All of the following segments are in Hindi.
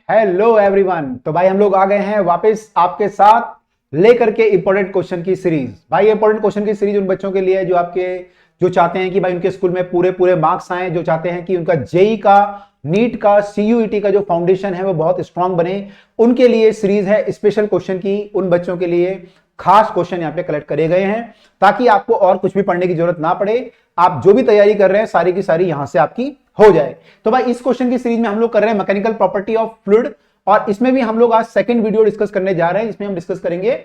Hello everyone. तो भाई हम लोग आ गए हैं वापस आपके साथ लेकर के इंपॉर्टेंट क्वेश्चन की सीरीज। भाई इंपॉर्टेंट क्वेश्चन की सीरीज उन बच्चों के लिए जो चाहते हैं कि भाई उनके स्कूल में पूरे पूरे मार्क्स आए, जो चाहते हैं कि उनका जेई का, नीट का, सीयूईटी का जो फाउंडेशन है वो बहुत स्ट्रांग बने, उनके लिए सीरीज है स्पेशल क्वेश्चन की। उन बच्चों के लिए खास क्वेश्चन यहाँ पे कलेक्ट करे गए हैं ताकि आपको और कुछ भी पढ़ने की जरूरत ना पड़े। आप जो भी तैयारी कर रहे हैं सारी की सारी यहां से आपकी हो जाए। तो भाई इस क्वेश्चन की सीरीज में हम लोग कर रहे हैं मैकेनिकल प्रॉपर्टी ऑफ फ्लूइड, और इसमें भी हम लोग आज सेकंड वीडियो डिस्कस करने जा रहे हैं। इसमें हम डिस्कस करेंगे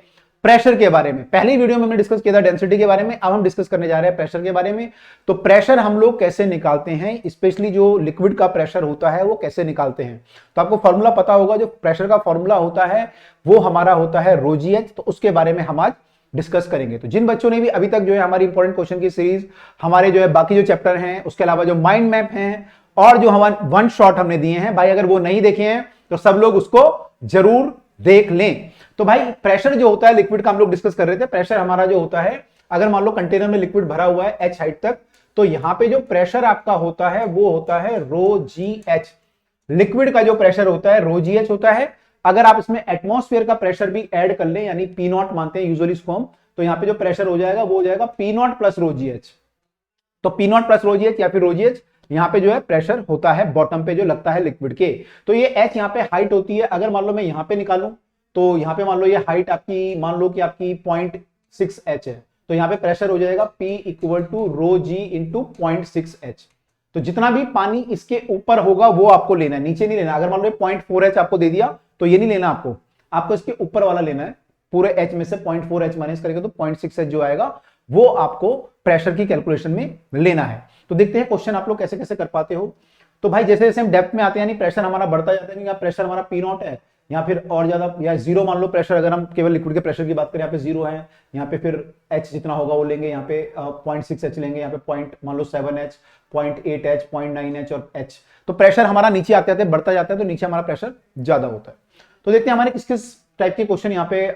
प्रेशर के बारे में। पहली वीडियो में हमने डिस्कस किया था डेंसिटी के बारे में, अब हम डिस्कस करने जा रहे हैं प्रेशर के बारे में। तो प्रेशर हम लोग कैसे निकालते हैं, स्पेशली जो लिक्विड का प्रेशर होता है वो कैसे निकालते हैं। तो आपको फॉर्मूला पता होगा, जो प्रेशर का फॉर्मूला होता है वो हमारा होता है ρgh। तो उसके बारे में हम आज डिस्कस करेंगे। तो जिन बच्चों ने भी अभी तक जो है हमारी इंपॉर्टेंट क्वेश्चन की सीरीज, हमारे जो है बाकी जो चैप्टर हैं, उसके अलावा जो माइंड मैप हैं और जो हमारे वन शॉट हमने दिए हैं, भाई अगर वो नहीं देखे हैं तो सब लोग उसको जरूर देख लें। तो भाई प्रेशर जो होता है लिक्विड का हम लोग डिस्कस कर रहे थे। प्रेशर हमारा जो होता है, अगर मान लो कंटेनर में लिक्विड भरा हुआ है h हाइट तक, तो यहां पे जो प्रेशर आपका होता है वो होता है ρgh। लिक्विड का जो प्रेशर होता है ρgh होता है। अगर आप इसमें एटमॉस्फेयर का प्रेशर भी ऐड कर लें, यानी पी नॉट मानते हैं यूजुअली इसको हम, तो यहां पे जो प्रेशर हो जाएगा वो हो जाएगा पी नॉट प्लस ρgh। तो पी नॉट प्लस ρgh या फिर ρgh यहां पे जो है प्रेशर होता है बॉटम पे जो लगता है लिक्विड के। तो ये h यहां पे हाइट होती है। अगर मान लो मैं यहां पे निकालूं तो यहां पे मान लो ये हाइट आपकी, मान लो कि आपकी 0.6h है, तो यहां पे प्रेशर हो जाएगा P equal to ρg into 0.6h। तो जितना भी पानी इसके ऊपर होगा वो आपको लेना है, नीचे नहीं लेना। अगर मान लो 0.4h आपको दे दिया तो ये नहीं लेना, आपको इसके ऊपर वाला लेना है। पूरे h में से 0.4h माइनस करेंगे तो 0.6h जो आएगा वो आपको प्रेशर की कैलकुलेशन में लेना है। तो देखते हैं क्वेश्चन आप लोग कैसे कैसे कर पाते हो। तो भाई जैसे जैसे हम डेप्थ में आते हैं, यानी प्रेशर हमारा बढ़ता जाता है, प्रेशर हमारा पी नॉट है, या फिर और ज्यादा या जीरो मान लो प्रेशर, अगर हम केवल लिक्विड के प्रेशर की बात करें यहाँ पे जीरो है, यहाँ पे फिर h जितना होगा वो लेंगे, यहाँ पे 0.6h लेंगे, यहाँ पे पॉइंट मान लो 7h, 0.8h, 0.9h और h। तो प्रेशर हमारा नीचे आते आते बढ़ता जाता है, तो नीचे हमारा प्रेशर ज्यादा होता है। तो देखते हैं हमारे किस किस टाइप के क्वेश्चन यहाँ पे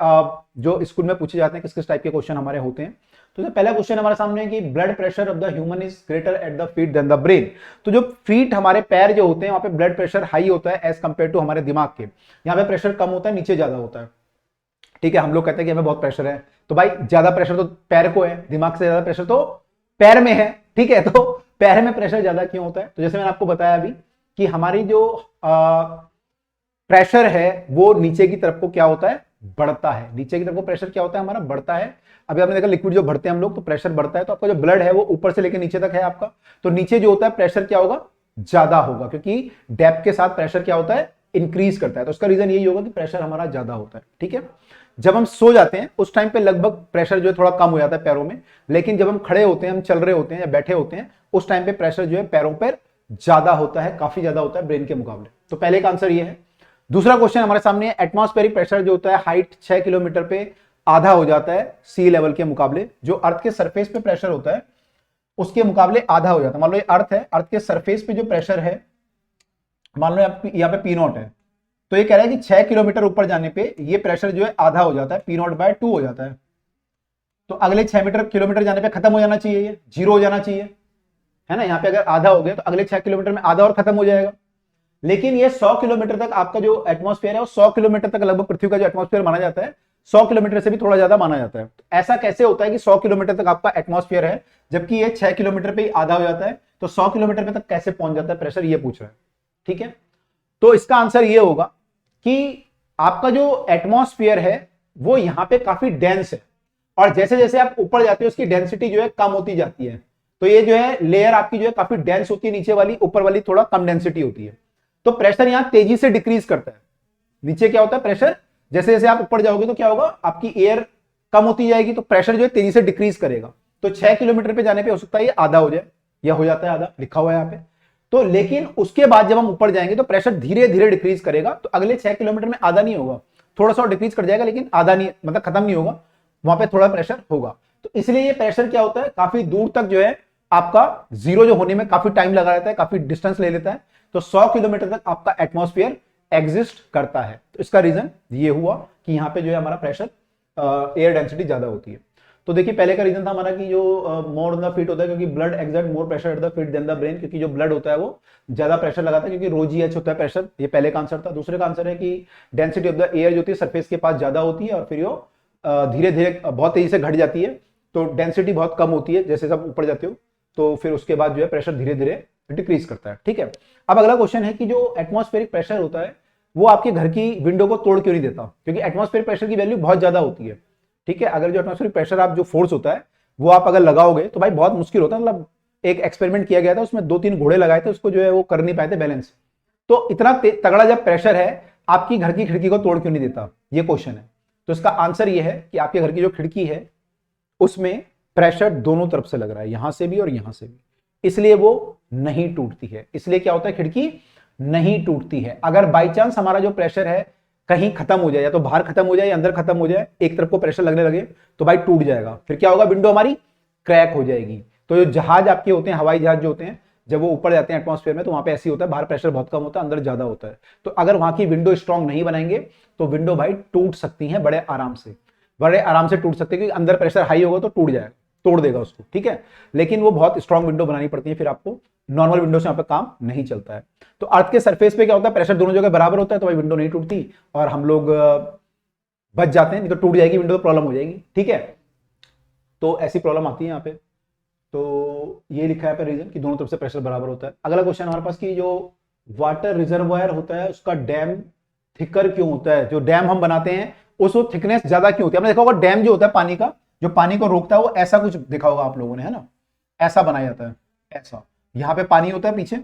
जो स्कूल में पूछे जाते हैं, किस किस टाइप के क्वेश्चन हमारे होते हैं। तो जो पहला क्वेश्चन हमारे सामने है कि blood pressure of the human is greater at the feet than the brain. तो जो फीट हमारे पैर जो होते हैं वहां पे ब्लड प्रेशर हाई होता है एज कंपेयर टू हमारे दिमाग के। यहाँ पे प्रेशर कम होता है, नीचे ज्यादा होता है। ठीक है, हम लोग कहते हैं कि हमें बहुत प्रेशर है, तो भाई ज्यादा प्रेशर तो पैर को है, दिमाग से ज्यादा प्रेशर तो पैर में है। ठीक है, तो पैर में प्रेशर ज्यादा क्यों होता है? तो जैसे मैंने आपको बताया अभी कि हमारी जो प्रेशर है वो नीचे की तरफ को क्या होता है, बढ़ता है। नीचे की तरफ को प्रेशर क्या होता है हमारा, बढ़ता है। अभी आपने देखा लिक्विड जो भरते हैं हम लोग तो प्रेशर बढ़ता है, तो आपका जो ब्लड है वो ऊपर से लेकर नीचे तक है आपका, तो नीचे जो होता है प्रेशर क्या होगा, ज्यादा होगा, क्योंकि डेप्थ के साथ प्रेशर क्या होता है, इंक्रीज करता है। तो उसका रीजन यही होगा कि प्रेशर हमारा ज्यादा होता है। ठीक है, जब हम सो जाते हैं उस टाइम पे लगभग प्रेशर जो है थोड़ा कम हो जाता है पैरों में, लेकिन जब हम खड़े होते हैं, हम चल रहे होते हैं या बैठे होते हैं, उस टाइम पे प्रेशर जो है पैरों पर ज्यादा होता है, काफी ज्यादा होता है ब्रेन के मुकाबले। तो पहले का आंसर ये है। दूसरा क्वेश्चन हमारे सामने है, एटमॉस्फेरिक प्रेशर जो होता है हाइट 6 किलोमीटर पे आधा हो जाता है सी लेवल के मुकाबले। जो अर्थ के सरफेस पे प्रेशर होता है उसके मुकाबले आधा हो जाता है। मान लो ये अर्थ है, अर्थ के सरफेस पे जो प्रेशर है, मान लो यहाँ पे पी नॉट है, तो ये कह रहा है कि 6 किलोमीटर ऊपर जाने पे ये प्रेशर जो है आधा हो जाता है, पी नॉट बाय 2 हो जाता है। तो अगले 6 किलोमीटर जाने पे खत्म हो जाना चाहिए, ये जीरो हो जाना चाहिए, है ना। यहाँ पे अगर आधा हो गया तो अगले 6 किलोमीटर में आधा और खत्म हो जाएगा। लेकिन ये 100 किलोमीटर तक आपका जो एटमॉस्फेयर है वो 100 किलोमीटर तक लगभग पृथ्वी का जो एटमॉस्फेयर माना जाता है 100 किलोमीटर से भी थोड़ा ज्यादा माना जाता है। तो ऐसा कैसे होता है कि 100 किलोमीटर तक आपका एटमॉस्फेयर है जबकि ये 6 किलोमीटर पे ही आधा हो जाता है, तो 100 किलोमीटर पे तक कैसे पहुंच जाता है प्रेशर, ये पूछ रहा है। ठीक है, तो इसका आंसर ये होगा कि आपका जो एटमॉस्फेयर है वो यहां पे काफी डेंस है, और जैसे जैसे आप ऊपर जाते हो उसकी डेंसिटी जो है कम होती जाती है। तो ये जो है लेयर आपकी जो है काफी डेंस होती है नीचे वाली, ऊपर वाली थोड़ा कम डेंसिटी होती है। तो प्रेशर यहां तेजी से डिक्रीज करता है। नीचे क्या होता है प्रेशर, जैसे जैसे आप ऊपर जाओगे तो क्या होगा, आपकी एयर कम होती जाएगी, तो प्रेशर जो है तेजी से डिक्रीज करेगा। तो 6 किलोमीटर पे जाने पे हो सकता है ये आधा हो जाए, या हो जाता है आधा, लिखा हुआ है यहाँ पे। तो लेकिन उसके बाद जब हम ऊपर जाएंगे तो प्रेशर धीरे धीरे डिक्रीज करेगा, तो अगले 6 किलोमीटर में आधा नहीं होगा, थोड़ा सा डिक्रीज कर जाएगा, लेकिन आधा नहीं, मतलब खत्म नहीं होगा, वहां पे थोड़ा प्रेशर होगा। तो इसलिए ये प्रेशर क्या होता है, काफी दूर तक जो है आपका जीरो जो होने में काफी टाइम लगा रहता है, काफी डिस्टेंस ले लेता है। तो 100 किलोमीटर तक आपका एटमॉस्फेयर एग्जिस्ट करता है। तो इसका रीजन ये हुआ कि यहां पे जो है हमारा प्रेशर, एयर डेंसिटी ज्यादा होती है। तो देखिए पहले का रीजन था हमारा कि जो मोर ऑन द फीट होता है, क्योंकि blood exert more pressure at the feet than the brain, क्योंकि जो ब्लड होता है वो ज्यादा प्रेशर लगाता है, क्योंकि रो जी एच होता है प्रेशर। ये पहले का आंसर था। दूसरे का आंसर है कि डेंसिटी ऑफ द एयर जो होती है सरफेस के पास ज्यादा होती है और फिर वो धीरे धीरे बहुत तेजी से घट जाती है, तो डेंसिटी बहुत कम होती है जैसे सब ऊपर जाते हो, तो फिर उसके बाद जो है प्रेशर धीरे धीरे डिक्रीज करता है। ठीक है, अब अगला क्वेश्चन है कि जो एटमॉस्फेरिक प्रेशर होता है वो आपके घर की विंडो को तोड़ क्यों नहीं देता, क्योंकि एटमॉस्फेरिक प्रेशर की वैल्यू बहुत ज्यादा होती है। ठीक है, अगर जो एटमॉस्फेरिक प्रेशर आप जो फोर्स होता है वो आप अगर लगाओगे तो भाई बहुत मुश्किल होता है। मतलब एक एक्सपेरिमेंट किया गया था, उसमें 2-3 घोड़े लगाए थे, उसको जो है वो कर नहीं पाए थे बैलेंस। तो इतना तगड़ा जब प्रेशर है, आपकी घर की खिड़की को तोड़ क्यों नहीं देता, ये क्वेश्चन है। तो इसका आंसर ये है कि आपके घर की जो खिड़की है उसमें प्रेशर दोनों तरफ से लग रहा है, यहां से भी और यहां से भी, इसलिए वो नहीं टूटती है। इसलिए क्या होता है, खिड़की नहीं टूटती है। अगर बाई चांस हमारा जो प्रेशर है कहीं खत्म हो जाए, या तो बाहर खत्म हो जाए या अंदर खत्म हो जाए, एक तरफ को प्रेशर लगने लगे तो भाई टूट जाएगा, फिर क्या होगा, विंडो हमारी क्रैक हो जाएगी। तो जो जहाज आपके होते हैं, हवाई जहाज जो होते हैं, जब वो ऊपर जाते हैं एटमॉस्फेयर में तो वहां पे ऐसी होता है, बाहर प्रेशर बहुत कम होता है, अंदर ज्यादा होता है। तो अगर वहां की विंडो स्ट्रांग नहीं बनाएंगे तो विंडो भाई टूट सकती है बड़े आराम से, बड़े आराम से टूट सकते हैं, क्योंकि अंदर प्रेशर हाई होगा तो टूट जाएगा, तोड़ देगा उसको। ठीक है, लेकिन वो बहुत स्ट्रांग विंडो बनानी पड़ती है, फिर आपको नॉर्मल विंडो से यहाँ पे काम नहीं चलता है। तो अर्थ के सरफेस पे क्या होता है, प्रेशर दोनों जगह बराबर होता है, तो भाई विंडो नहीं टूटती और हम लोग बच जाते हैं, नहीं तो टूट जाएगी विंडो, प्रॉब्लम हो जाएगी। ठीक है, तो ऐसी प्रॉब्लम आती है यहाँ पे। तो ये लिखा है पे रीजन कि दोनों तरफ से प्रेशर बराबर होता है। अगला क्वेश्चन हमारे पास कि जो वाटर रिजर्वायर होता है उसका डैम थिकर क्यों होता है, जो डैम हम बनाते हैं उसको थिकनेस ज्यादा क्यों होती है। आपने देखा होगा डैम जो होता है पानी का, जो पानी को रोकता है, वो ऐसा कुछ देखा होगा आप लोगों ने, है ना, ऐसा बनाया जाता है, ऐसा यहाँ पे पानी होता है पीछे,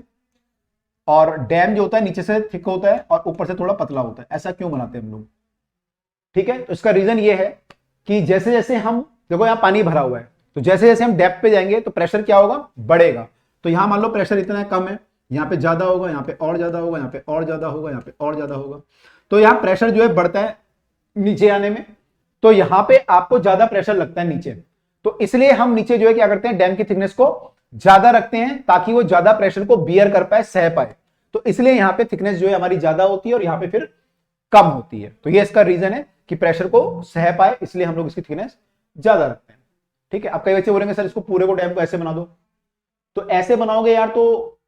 और डैम जो होता है नीचे से थिक होता है और ऊपर से थोड़ा पतला होता है। ऐसा क्यों बनाते हैं हम लोग। ठीक है, तो इसका रीजन ये है कि जैसे जैसे हम, देखो यहाँ पानी भरा हुआ है, तो जैसे जैसे हम डेप्थ पे जाएंगे तो प्रेशर क्या होगा, बढ़ेगा। तो यहां मान लो प्रेशर इतना कम है, यहाँ पे ज्यादा होगा, यहाँ पे और ज्यादा होगा, यहाँ पे और ज्यादा होगा, यहाँ पे और ज्यादा होगा। तो यहाँ प्रेशर जो है बढ़ता है नीचे आने में, तो यहां पे आपको ज्यादा प्रेशर लगता है नीचे। तो इसलिए हम नीचे जो है क्या करते हैं, डैम की थिकनेस को ज्यादा रखते हैं ताकि वो ज्यादा प्रेशर को बियर कर पाए, सह पाए। तो इसलिए यहां पे थिकनेस जो है हमारी ज्यादा होती है और यहां पे फिर कम होती है। तो ये इसका रीजन है कि प्रेशर को सह पाए, इसलिए हम लोग इसकी थिकनेस ज्यादा रखते हैं। ठीक है, अब कई बच्चे बोलेंगे सर इसको पूरे को डैम को ऐसे बना दो, तो ऐसे बनाओगे यार तो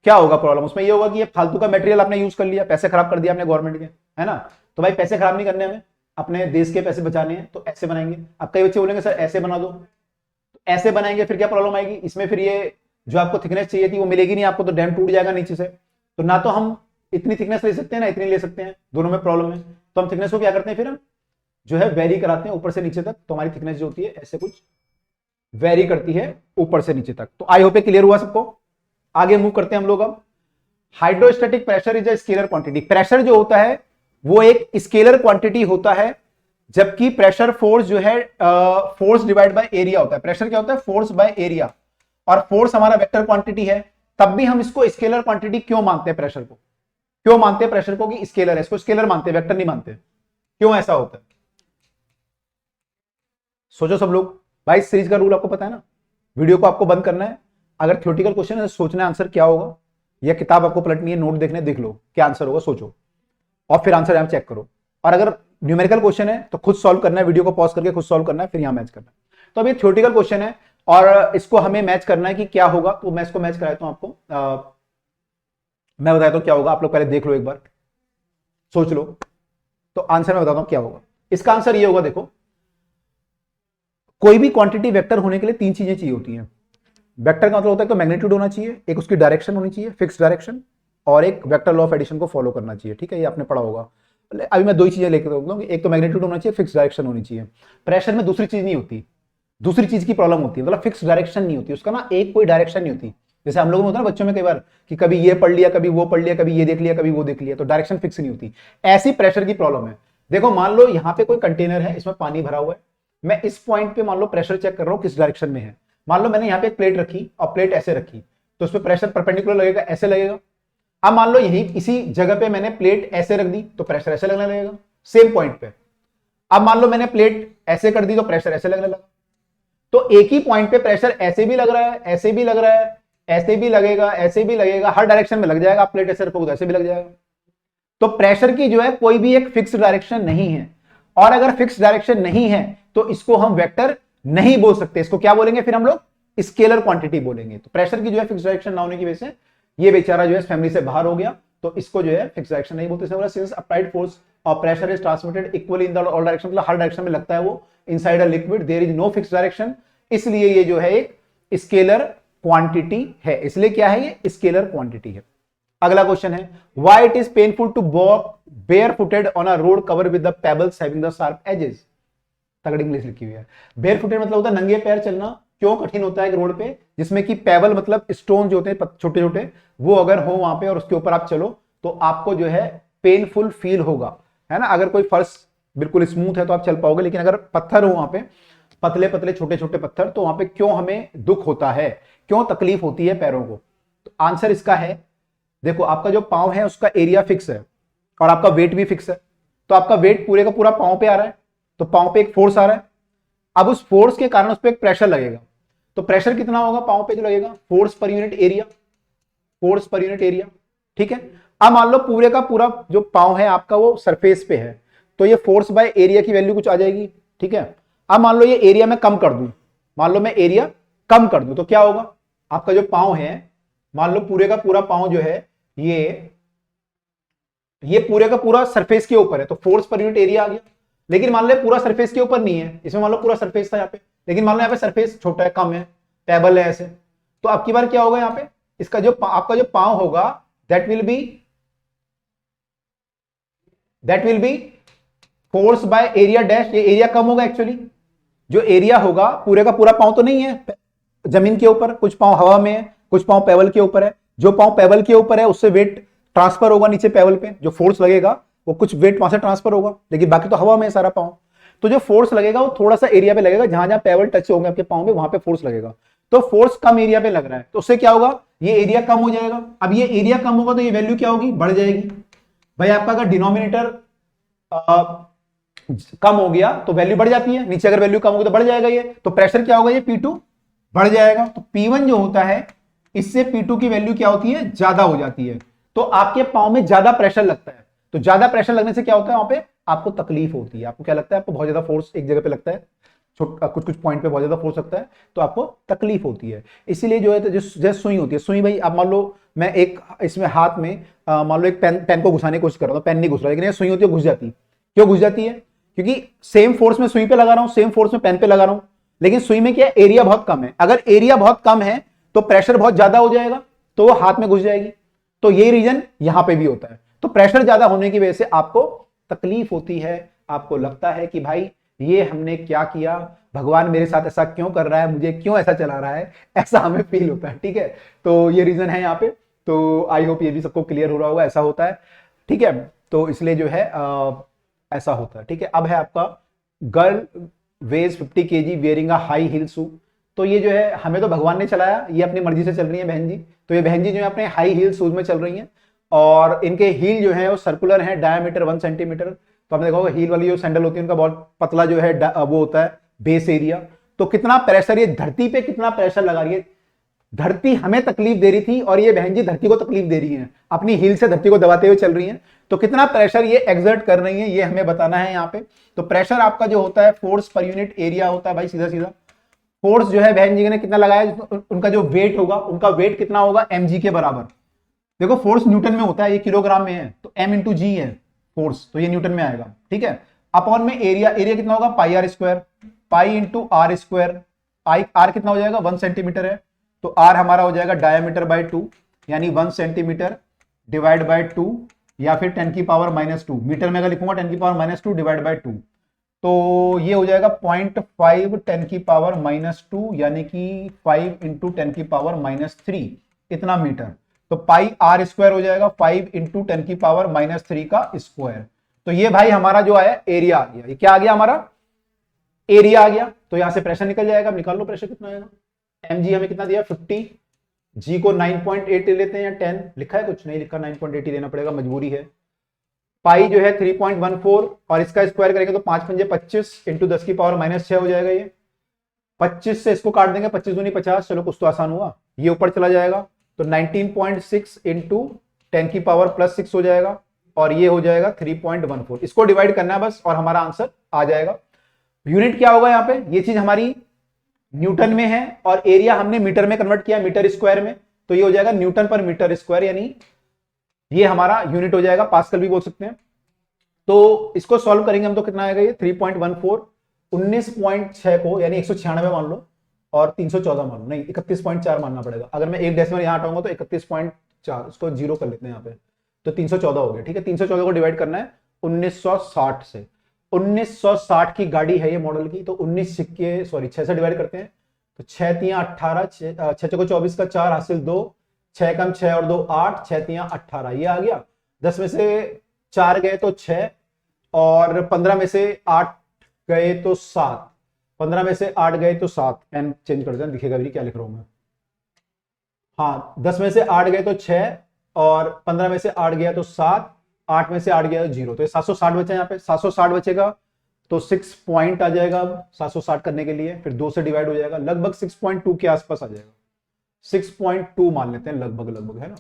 क्या होगा प्रॉब्लम, उसमें ये होगा कि ये फालतू का मटेरियल आपने यूज कर लिया, पैसे खराब कर दिया आपने गवर्नमेंट के, है ना। तो भाई पैसे खराब नहीं करने हमें, अपने देश के पैसे बचाने हैं, तो ऐसे बनाएंगे। अब कई बच्चे बोलेंगे सर ऐसे बना दो, तो ऐसे बनाएंगे फिर क्या प्रॉब्लम आएगी इसमें, फिर ये जो आपको थिकनेस चाहिए थी वो मिलेगी नहीं आपको, तो डैम टूट जाएगा नीचे से। तो ना तो हम इतनी थिकनेस ले सकते हैं ना इतनी ले सकते हैं, दोनों में प्रॉब्लम है। तो हम थिकनेस को क्या करते हैं, फिर हम जो है वेरी कराते हैं ऊपर से नीचे तक, तो हमारी थिकनेस जो होती है ऐसे कुछ वेरी करती है ऊपर से नीचे तक। तो आई होप क्लियर हुआ सबको। आगे मूव करते हैं हम लोग। अब hydrostatic pressure is a scalar quantity. Pressure जो होता है वो एक स्केलर क्वांटिटी होता है, जबकि प्रेशर फोर्स जो है फोर्स डिवाइड बाय एरिया होता है। प्रेशर क्या होता है, फोर्स बाय एरिया, और फोर्स हमारा वेक्टर क्वांटिटी है। तब भी हम इसको स्केलर क्वांटिटी क्यों मानते हैं, प्रेशर को क्यों मानते हैं, प्रेशर को कि स्केलर है, इसको स्केलर मानते हैं, वेक्टर नहीं मानते। क्यों ऐसा होता है, सोचो सब लोग। भाई इस सीरीज का रूल आपको पता है ना, वीडियो को आपको बंद करना है, अगर थ्योरेटिकल क्वेश्चन है तो सोचना है आंसर क्या होगा, या किताब आपको पलटनी है, नोट देखने, देख लो क्या आंसर होगा, सोचो और फिर आंसर यहां चेक करो। और अगर न्यूमेरिकल क्वेश्चन है तो खुद सॉल्व करना है, वीडियो को पॉज करके खुद सॉल्व करना है, फिर यहां मैच करना है। तो अब ये थ्योरेटिकल क्वेश्चन है और इसको हमें मैच करना है कि क्या होगा। तो मैं इसको मैच कराता हूं आपको, मैं बताता हूं क्या होगा, आप लोग पहले देख लो एक बार, सोच लो, तो आंसर मैं बताता हूं क्या होगा। इसका आंसर ये होगा, देखो कोई भी क्वांटिटी वेक्टर होने के लिए 3 चीजें चाहिए होती हैं। वेक्टर का मतलब होता है तो मैग्नीट्यूड होना चाहिए, एक उसकी डायरेक्शन होनी चाहिए, फिक्स डायरेक्शन, और एक वेक्टर लॉ ऑफ एडिशन को फॉलो करना चाहिए। ठीक है, ये आपने पढ़ा होगा। अभी मैं 2 ही चीजें लेकर बोलता हूं, एक तो मैग्नीट्यूड होना चाहिए, फिक्स डायरेक्शन होनी चाहिए। प्रेशर में दूसरी चीज नहीं होती, दूसरी चीज की प्रॉब्लम होती है, मतलब फिक्स डायरेक्शन नहीं होती उसका ना, एक कोई डायरेक्शन नहीं होती। जैसे हम लोगों में होता है ना बच्चों में कई बार कि कभी ये पढ़ लिया, कभी वो पढ़ लिया, कभी ये देख लिया, कभी वो देख लिया, तो डायरेक्शन फिक्स नहीं होती। ऐसी प्रेशर की प्रॉब्लम है। देखो मान लो यहाँ पे कोई कंटेनर है, इसमें पानी भरा हुआ है, मैं इस पॉइंट पे मान लो प्रेशर चेक कर रहा हूं किस डायरेक्शन में है। मान लो मैंने यहाँ पे एक प्लेट रखी और प्लेट ऐसे रखी, तो उस पर प्रेशर परपेंडिकुलर लगेगा, ऐसे लगेगा। अब मान लो यही इसी जगह पे मैंने प्लेट ऐसे रख दी तो प्रेशर ऐसे लगने लगेगा, सेम पॉइंट पे। अब मान लो मैंने प्लेट ऐसे कर दी तो प्रेशर ऐसे लगने लगा। तो एक ही पॉइंट पे प्रेशर ऐसे भी लग रहा है, ऐसे भी लग रहा है, ऐसे भी लगेगा, ऐसे भी लगेगा, हर डायरेक्शन में लग जाएगा। आप प्लेट ऐसे रखोगे तो ऐसे भी लग जाएगा। तो प्रेशर की जो है कोई भी एक फिक्स डायरेक्शन नहीं है, और अगर फिक्स डायरेक्शन नहीं है तो इसको हम वेक्टर नहीं बोल सकते, इसको क्या बोलेंगे फिर हम लोग, स्केलर क्वांटिटी बोलेंगे। तो प्रेशर की जो है फिक्स डायरेक्शन ना होने की वजह से ये बेचारा जो है फैमिली से बाहर हो गया, तो इसको जो है फिक्स डायरेक्शन नहीं बोलते। सिंस अप्लाइड फोर्स और pressure is transmitted equally in the all direction, मतलब हर डायरेक्शन में लगता है वो inside a liquid, there is no fix direction, इसलिए ये जो है एक स्केलर क्वांटिटी है। इसलिए क्या है, ये स्केलर क्वांटिटी है। अगला क्वेश्चन है, why it is painful to walk bare footed on a road cover with the pebbles having the sharp edges. तगड़ी इंग्लिश लिखी हुई है। बेयर फुटेड मतलब होता है नंगे पैर चलना। क्यों कठिन होता है एक रोड पे जिसमें कि पेबल मतलब स्टोन जो होते हैं छोटे छोटे, वो अगर हो वहां पे और उसके ऊपर आप चलो तो आपको जो है पेनफुल फील होगा, है ना। अगर कोई फर्श बिल्कुल स्मूथ है तो आप चल पाओगे, लेकिन अगर पत्थर हो वहां पे, पतले पतले छोटे छोटे पत्थर, तो वहां पे क्यों हमें दुख होता है, क्यों तकलीफ होती है पैरों को। तो आंसर इसका है, देखो आपका जो पांव है उसका एरिया फिक्स है और आपका वेट भी फिक्स है, तो आपका वेट पूरे का पूरा पांव पे आ रहा है, तो पांव पे एक फोर्स आ रहा है। अब उस फोर्स के कारण उस पर एक प्रेशर लगेगा, तो प्रेशर कितना होगा पांव पे जो लगेगा, force per unit area, force per unit area, ठीक है। अब मान लो पूरे का पूरा जो पांव है आपका वो सरफेस पे है, तो ये फोर्स बाय एरिया की वैल्यू कुछ आ जाएगी, ठीक है। अब मान लो ये एरिया में कम कर दूं, मान लो मैं एरिया कम कर दूं तो क्या होगा, आपका जो पांव है, मान लो पूरे का पूरा पांव जो है ये पूरे का पूरा सरफेस के ऊपर है, तो फोर्स पर यूनिट एरिया आ गया। लेकिन मान लो पूरा सरफेस के ऊपर नहीं है, इसमें मान लो पूरा सरफेस था यहाँ पे, लेकिन मान लो यहाँ पे सरफेस छोटा है, कम है, टेबल है ऐसे, तो अब की बार क्या होगा यहाँ पे, इसका जो आपका जो पांव होगा that will be force by area dash, ये एरिया कम होगा एक्चुअली। जो एरिया होगा पूरे का पूरा पांव तो नहीं है जमीन के ऊपर, कुछ पांव हवा में है, कुछ पांव पेबल के ऊपर है। जो पांव पेबल के ऊपर है उससे वेट ट्रांसफर होगा नीचे पेबल पे, जो फोर्स लगेगा वो कुछ वेट वहां से ट्रांसफर होगा, लेकिन बाकी तो हवा में है सारा पांव। तो जो फोर्स लगेगा वो थोड़ा सा एरिया पे लगेगा, जहां जहां पेबल टच होंगे आपके पांव में वहां पे फोर्स लगेगा। तो फोर्स कम एरिया पे लग रहा है, तो उससे क्या होगा, ये एरिया कम हो जाएगा। अब ये एरिया कम होगा तो ये वैल्यू क्या होगी, बढ़ जाएगी। भाई आपका अगर डिनोमिनेटर कम हो गया तो वैल्यू बढ़ जाती है, नीचे अगर वैल्यू कम होगी तो बढ़ जाएगा ये, तो प्रेशर क्या होगा, ये P2 बढ़ जाएगा। तो P1 जो होता है इससे P2 की वैल्यू क्या होती है, ज्यादा हो जाती है, तो आपके पांव में ज्यादा प्रेशर लगता है। तो ज्यादा प्रेशर लगने से क्या होता है, वहां पे आपको तकलीफ होती है। आपको क्या लगता है, आपको बहुत ज्यादा फोर्स एक जगह पे लगता है, कुछ कुछ पॉइंट पे बहुत ज्यादा फोर्स लगता है, तो आपको तकलीफ होती है। इसीलिए जो है तो जैसे सुई होती है, सुई भाई आप मान लो मैं एक इसमें हाथ में मान लो एक पेन को घुसाने की कोशिश कर रहा हूं, पेन नहीं घुस रहा, लेकिन ये सुई होती है घुस जाती है। क्यों घुस जाती है, क्योंकि सेम फोर्स में सुई पे लगा रहा हूं, सेम फोर्स में पेन पे लगा रहा हूं, लेकिन सुई में क्या एरिया बहुत कम है। अगर एरिया बहुत कम है तो प्रेशर बहुत ज्यादा हो जाएगा, तो वो हाथ में घुस जाएगी। तो ये रीजन यहां पे भी होता है। तो प्रेशर ज्यादा होने की वजह से आपको तकलीफ होती है, आपको लगता है कि भाई ये हमने क्या किया, भगवान मेरे साथ ऐसा क्यों कर रहा है, मुझे क्यों ऐसा चला रहा है, ऐसा हमें फील होता है, ठीक है। तो ये रीजन है यहाँ पे। तो आई होप ये भी सबको क्लियर हो रहा होगा, ऐसा होता है, ठीक है। तो इसलिए जो है ऐसा होता है, ठीक है। अब है आपका girl weighs 50 kg wearing a high heel shoe. तो ये जो है हमें तो भगवान ने चलाया, ये अपनी मर्जी से चल रही है बहन जी। तो ये बहन जी जो है अपने हाई हील शूज में चल रही हैं, और इनके हील जो है वो सर्कुलर है, डायमीटर 1 सेंटीमीटर। तो आपने देखा होगा हील वाली जो सैंडल होती है उनका बहुत पतला जो है वो होता है बेस एरिया। तो कितना प्रेशर, ये धरती पे कितना प्रेशर लगा रही है, धरती हमें तकलीफ दे रही थी और ये बहन जी धरती को तकलीफ दे रही है, अपनी हील से धरती को दबाते हुए चल रही है। तो कितना प्रेशर ये एक्सर्ट कर रही है ये हमें बताना है यहाँ पे। तो प्रेशर आपका जो होता है फोर्स पर यूनिट एरिया होता है भाई, सीधा सीधा। फोर्स जो है बहन जी ने कितना लगाया, उनका जो वेट होगा, उनका वेट कितना होगा, mg के बराबर। देखो फोर्स न्यूटन में होता है, ये किलोग्राम में है, तो m इंटू जी है फोर्स, तो ये न्यूटन में आएगा, ठीक है। अपॉन में एरिया, एरिया कितना होगा pi r square, pi into r square. I r कितना हो जाएगा 1 सेंटीमीटर है, तो आर हमारा हो जाएगा डायमीटर बाय 2, यानी 1 सेंटीमीटर डिवाइड बाय 2, या फिर 10 की पावर -2। मीटर में अगर लिखूंगा 10 की पावर -2 डिवाइड बाय 2, तो ये हो जाएगा 0.5 10 की पावर -2, यानी कि 5 इंटू 10 की पावर -3, इतना मीटर। तो पाई आर स्क्वायर हो जाएगा 5 इंटू 10 की पावर -3 का स्क्वायर। तो ये भाई हमारा जो आया एरिया आ गया, ये क्या आ गया हमारा एरिया आ गया। तो यहां से प्रेशर निकल जाएगा, निकाल लो प्रेशर कितना आएगा। mg हमें कितना दिया 50, g को 9.8 लेते हैं या 10 लिखा है, कुछ नहीं लिखा, 9.8 ही लेना पड़ेगा, मजबूरी है। पाई जो है 3.14 और इसका स्क्वायर करेंगे तो 5 पंजे 25 इंटू 10 की पावर -6 हो जाएगा। ये 25 से इसको काट देंगे, 25 दूनी 50, चलो कुछ तो आसान हुआ, ये ऊपर चला जाएगा, तो 19.6 इंटू 10 की पावर +6 हो जाएगा, और ये हो जाएगा 3.14। इसको डिवाइड करना है बस और हमारा आंसर आ जाएगा। यूनिट क्या होगा यहाँ पे, ये चीज हमारी न्यूटन में है और एरिया हमने मीटर में कन्वर्ट किया, मीटर स्क्वायर में, तो ये हो जाएगा न्यूटन पर मीटर स्क्वायर, यानी ये हमारा यूनिट हो जाएगा, पास्कल भी बोल सकते हैं। तो इसको सॉल्व करेंगे हम तो कितना आएगा ये 3.14, 19.6 को यानी 196 मान लो और 314 मान लो, नहीं 31.4 मानना पड़ेगा। अगर मैं एक डेसिमल यहां हटाऊंगा तो 31.4, इसको जीरो कर लेते हैं यहाँ पे, तो 314 हो गया। ठीक है, 314 को डिवाइड करना है 1960 से। 1960 की गाड़ी है ये मॉडल की, तो 19 सिक्के सॉरी 6 से डिवाइड करते हैं, तो 6 तियां 18, 6 को 24 का 4 हासिल 2, 6 कम 6 और 2 8, 6 तियां 18, ये आ गया। 10 में से 4 गए तो 6 और 15 में से 8 गए तो 7, 15 में से 8 गए तो 7, एन चेंज कर दें, दिखेगा भी क्या लिख रहा हूं मैं। हाँ, 10 में से 8 गए तो 6 और 15 में से 8 गया तो 7, 8 में से 8 गया तो 0, तो ये 760 बचा यहाँ पे, 760 बचेगा तो 6 पॉइंट आ जाएगा। 760 करने के लिए फिर 2 से डिवाइड हो जाएगा, लगभग 6.2 के आसपास आ जाएगा, 6.2 मान लेते हैं, लगभग लगभग है ना।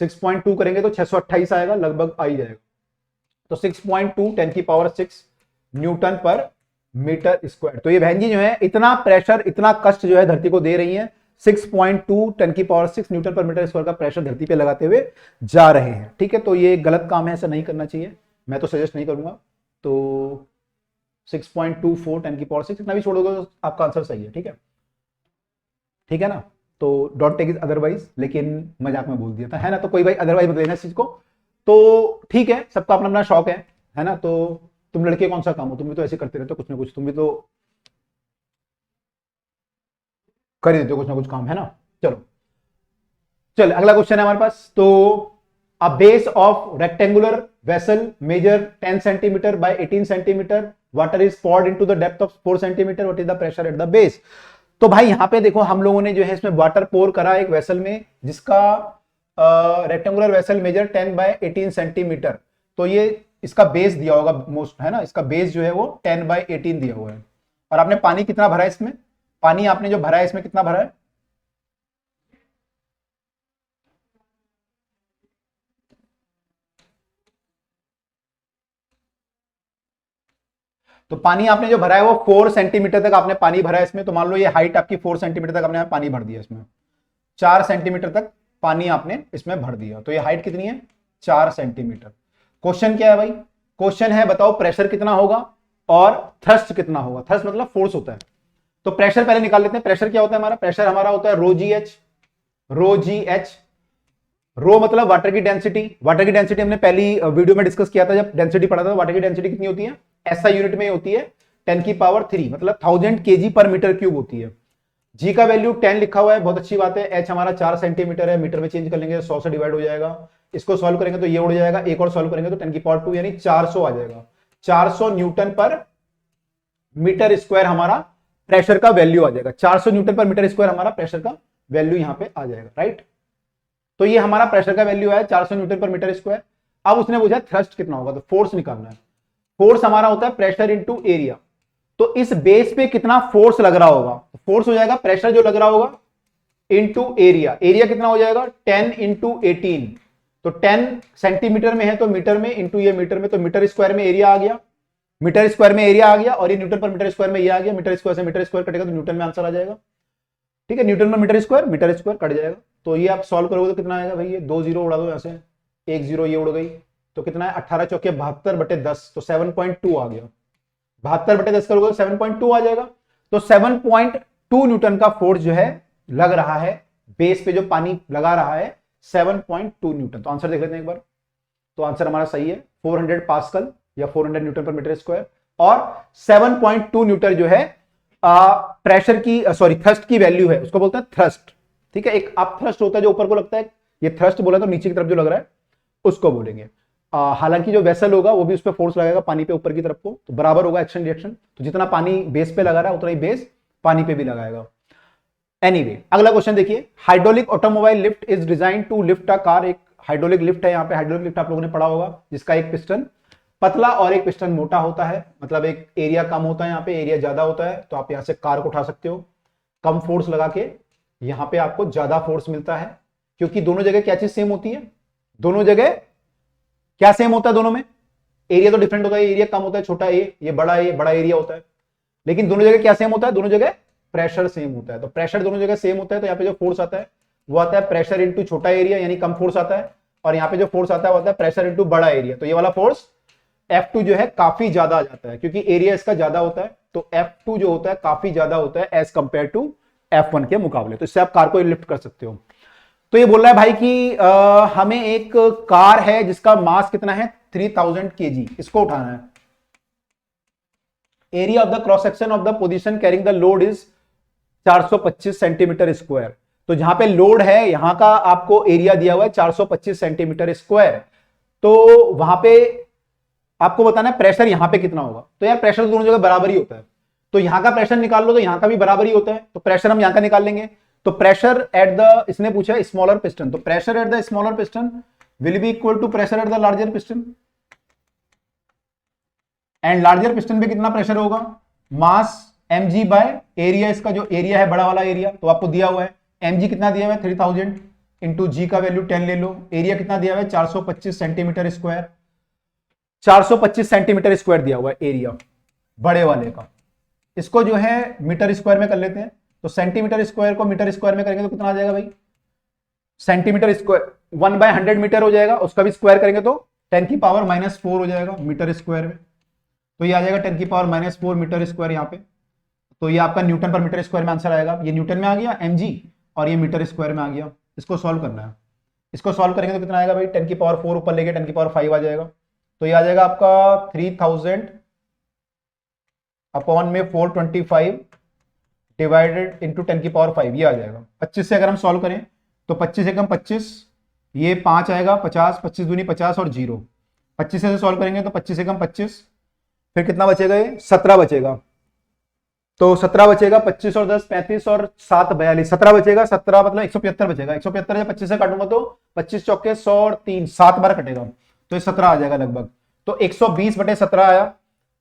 6.2 करेंगे तो 628 आएगा, लगभग आ ही जाएगा। तो 6.2 10 की पावर 6 न्यूटन पर मीटर स्क्वायर। तो ये बहन जी जो है इतना प्रेशर, इतना कष्ट जो है धरती को दे रही है, 6.2 10 की पावर 6 न्यूटन पर मीटर स्क्वायर का प्रेशर धरती पे लगाते हुए जा रहे हैं। ठीक है, तो ये गलत काम है, ऐसा नहीं करना चाहिए, मैं तो सजेस्ट नहीं करूंगा। तो 6.24 10 की पावर 6 इतना भी छोड़ोगे तो आपका आंसर सही है। ठीक है, ठीक है ना, तो डोंट टेक इट अदरवाइज, लेकिन मजाक में बोल दिया था, है ना। तो कोई भाई अदरवाइज मत लेना इस चीज को। तो ठीक है, सबका अपना अपना शौक है ना। तो तुम लड़के कौन सा काम हो, तुम भी तो ऐसे करते रहते हो कुछ ना कुछ, तुम भी तो कर ही देते हो कुछ ना कुछ काम, है ना। चलो चल, अगला क्वेश्चन है हमारे पास। तो a base of rectangular vessel measure 10 centimetre by 18 centimetre, water is poured into the depth of 4 centimetre, what is the pressure at the base. तो भाई यहां पे देखो, हम लोगों ने जो है इसमें वाटर पोर करा एक वेसल में, जिसका rectangular vessel measure 10 by 18 centimetre. तो ये इसका बेस दिया होगा मोस्ट, है ना, इसका बेस जो है वो 10 बाय 18 दिया हुआ है। और आपने पानी कितना भरा है इसमें, पानी आपने जो भरा है इसमें कितना भरा है, तो पानी आपने जो भरा है वो 4 सेंटीमीटर तक आपने पानी भरा है इसमें। तो मान लो ये हाइट आपकी 4 सेंटीमीटर तक आपने पानी भर दिया इसमें, 4 सेंटीमीटर तक पानी आपने इसमें भर दिया, तो ये हाइट कितनी है, 4 सेंटीमीटर। क्वेश्चन क्या है भाई, क्वेश्चन है बताओ प्रेशर कितना होगा और थ्रस्ट कितना होगा। थ्रस्ट मतलब फोर्स होता है। तो प्रेशर पहले निकाल लेते हैं। प्रेशर क्या होता है हमारा, प्रेशर हमारा होता है रो जी एच, रो जी एच। रो मतलब वाटर की डेंसिटी, वाटर की डेंसिटी हमने पहली वीडियो में डिस्कस किया था जब डेंसिटी पढ़ा था। वाटर की डेंसिटी कितनी होती है, ऐसा यूनिट में होती है 10 की पावर 3, मतलब 1000 केजी पर मीटर क्यूब होती है। जी का वैल्यू 10 लिखा हुआ है, बहुत अच्छी बात है। एच हमारा 4 सेंटीमीटर है, मीटर में चेंज कर लेंगे 100 से डिवाइड हो जाएगा। इसको सॉल्व करेंगे तो ये उड़ जाएगा, एक और सॉल्व करेंगे तो 10 की पावर 2 यानी 400 आ जाएगा। 400 न्यूटन पर मीटर स्क्वायर हमारा प्रेशर का वैल्यू आ जाएगा। 400 न्यूटन पर मीटर स्क्वायर हमारा प्रेशर का वैल्यू यहां पे आ जाएगा, राइट। तो ये हमारा प्रेशर का वैल्यू है 400 न्यूटन पर मीटर स्क्वायर। अब उसने पूछा थ्रस्ट कितना होगा, तो फोर्स निकालना है। फोर्स हमारा होता है प्रेशर इंटू एरिया। तो इस बेस पे कितना फोर्स लग रहा होगा, फोर्स हो जाएगा प्रेशर जो लग रहा होगा इंटू एरिया। एरिया कितना हो जाएगा 10 इंटू 18, तो 10 सेंटीमीटर में है तो मीटर में, इंटू ये मीटर में, तो मीटर स्क्वायर में एरिया आ गया, मीटर स्क्वायर में एरिया आ गया, और ये न्यूटन पर मीटर स्क्वायर में ये आ गया। मीटर स्क्वायर से मीटर स्क्वायर कटेगा तो न्यूटन में आंसर आ जाएगा। ठीक है, न्यूटन में मीटर स्क्वायर कट जाएगा। तो ये आप सॉल्व करोगे तो कितना आएगा भाई, ये 2 जीरो उड़ा दो यहां से, 1 जीरो ये उड़ गई, तो कितना है 18 चौके 72 बटे 10, तो 7.2 आ गया। 72 बटे 10 करोगे तो 7.2 आ जाएगा। तो 7.2 न्यूटन का फोर्स जो है लग रहा है बेस पे, जो पानी लगा रहा है 7.2 न्यूटन। तो आंसर देख लेते हैं एक बार। तो आंसर हमारा सही है 400 पास्कल या 400 न्यूटन पर मीटर स्क्वायर। और 7.2 न्यूटन जो है प्रेशर की सॉरी थ्रस्ट की वैल्यू है, उसको बोलते हैं थ्रस्ट। ठीक है, एक अप थ्रस्ट होता है जो ऊपर को लगता है, ये थ्रस्ट बोला तो नीचे की तरफ जो लग रहा है उसको बोलेंगे। हालांकि जो वेसल होगा वो भी उस पर फोर्स लगाएगा पानी पे ऊपर की तरफ को, तो बराबर होगा एक्शन रिएक्शन। तो जितना पानी बेस पे लगा रहा है उतना ही बेस पानी पे भी लगाएगा। एनीवे, अगला क्वेश्चन देखिए। Hydraulic automobile lift is design to lift a car. एक हाइड्रोलिक लिफ्ट है, यहाँ पे हाइड्रोलिक लिफ्ट आप लोगों ने पढ़ा होगा, जिसका एक पिस्टन पतला और एक पिस्टन मोटा होता है, मतलब एक एरिया कम होता है, यहाँ पे एरिया ज्यादा होता है। तो आप यहाँ से कार को उठा सकते हो कम फोर्स लगा के, यहाँ पे आपको ज्यादा फोर्स मिलता है, क्योंकि दोनों जगह क्या चीज सेम होती है, दोनों जगह क्या सेम होता है, दोनों में एरिया तो डिफरेंट होता है। एरिया कम होता है छोटा ए, ये बड़ा ए बड़ा एरिया होता है, लेकिन दोनों जगह क्या सेम होता है, दोनों जगह प्रेशर सेम होता है। तो प्रेशर दोनों जगह सेम होता है, तो यहाँ पे जो फोर्स आता है वो आता है प्रेशर इंटू छोटा एरिया, यानी कम फोर्स आता है, और यहाँ पे जो फोर्स आता है वो आता है प्रेशर इंटू बड़ा एरिया। तो ये वाला फोर्स F2 जो है काफी ज्यादा आ जाता है, क्योंकि एरिया इसका ज्यादा होता है, तो F2 जो होता है काफी ज्यादा होता है एज कंपेयर टू F1 के मुकाबले। तो इससे आप कार को लिफ्ट कर सकते हो। तो ये बोल रहा है भाई कि हमें एक कार है जिसका मास कितना है 3000 kg, इसको उठाना है। Area of the cross section of the position carrying the load is 425 centimetre square. तो जहां पे लोड है यहां का आपको एरिया दिया हुआ है 425 सेंटीमीटर स्क्वायर। तो वहां पे आपको बताना है प्रेशर यहां पे कितना होगा। तो यार प्रेशर दोनों जगह बराबर ही होता है, तो यहां का प्रेशर निकाल लो तो यहां का भी बराबर ही होता है, तो प्रेशर हम यहां का निकाल लेंगे। तो प्रेशर एट द, इसने पूछा है स्मॉलर पिस्टन, तो pressure at the smaller piston will be equal to pressure at the larger piston. And larger piston पे कितना प्रेशर होगा, मास mg बाय एरिया, इसका जो एरिया है बड़ा वाला एरिया, तो आपको दिया हुआ है mg कितना दिया हुआ है 3000 इंटू जी का वैल्यू 10 ले लो, एरिया कितना दिया हुआ है 425 सेंटीमीटर स्क्वायर, 425 सेंटीमीटर स्क्वायर दिया हुआ है एरिया बड़े वाले का। इसको जो है मीटर स्क्वायर में कर लेते हैं, तो सेंटीमीटर स्क्वायर को मीटर स्क्वायर में करेंगे तो कितना आ जाएगा भाई, सेंटीमीटर स्क्वायर 1/100 मीटर हो जाएगा, उसका भी स्क्वायर करेंगे तो 10 की पावर -4 हो जाएगा मीटर स्क्वायर में। तो ये आ जाएगा 10 की पावर -4 मीटर स्क्वायर यहाँ पे। तो ये आपका न्यूटन पर मीटर स्क्वायर में आंसर आएगा। ये न्यूटन में आ गया mg, और ये मीटर स्क्वायर में आ गया। इसको सॉल्व करना है, इसको सॉल्व करेंगे तो कितना आएगा भाई, 10 की पावर 4 ऊपर लेके 10 की पावर 5 आ जाएगा। तो ये आ जाएगा आपका 3000 अपॉन में 425 डिवाइडेड इंटू 10 की पावर 5, ये आ जाएगा। 25 से अगर हम सॉल्व करें तो 25 एकम 25, ये 5 आएगा 50, 25 दूनी 50 और 0, 25 से सॉल्व करेंगे तो 25 एकम 25, फिर कितना बचेगा, ये 17 बचेगा। तो 17 बचेगा, 25 और 10 35 और 7 42, 17 बचेगा, 17 मतलब 175 बचेगा। 175 जब 25 से काटूंगा तो 25 चौके 100 और 3 7 बार कटेगा, तो ये 17 आ जाएगा लगभग। तो 120/17 आया।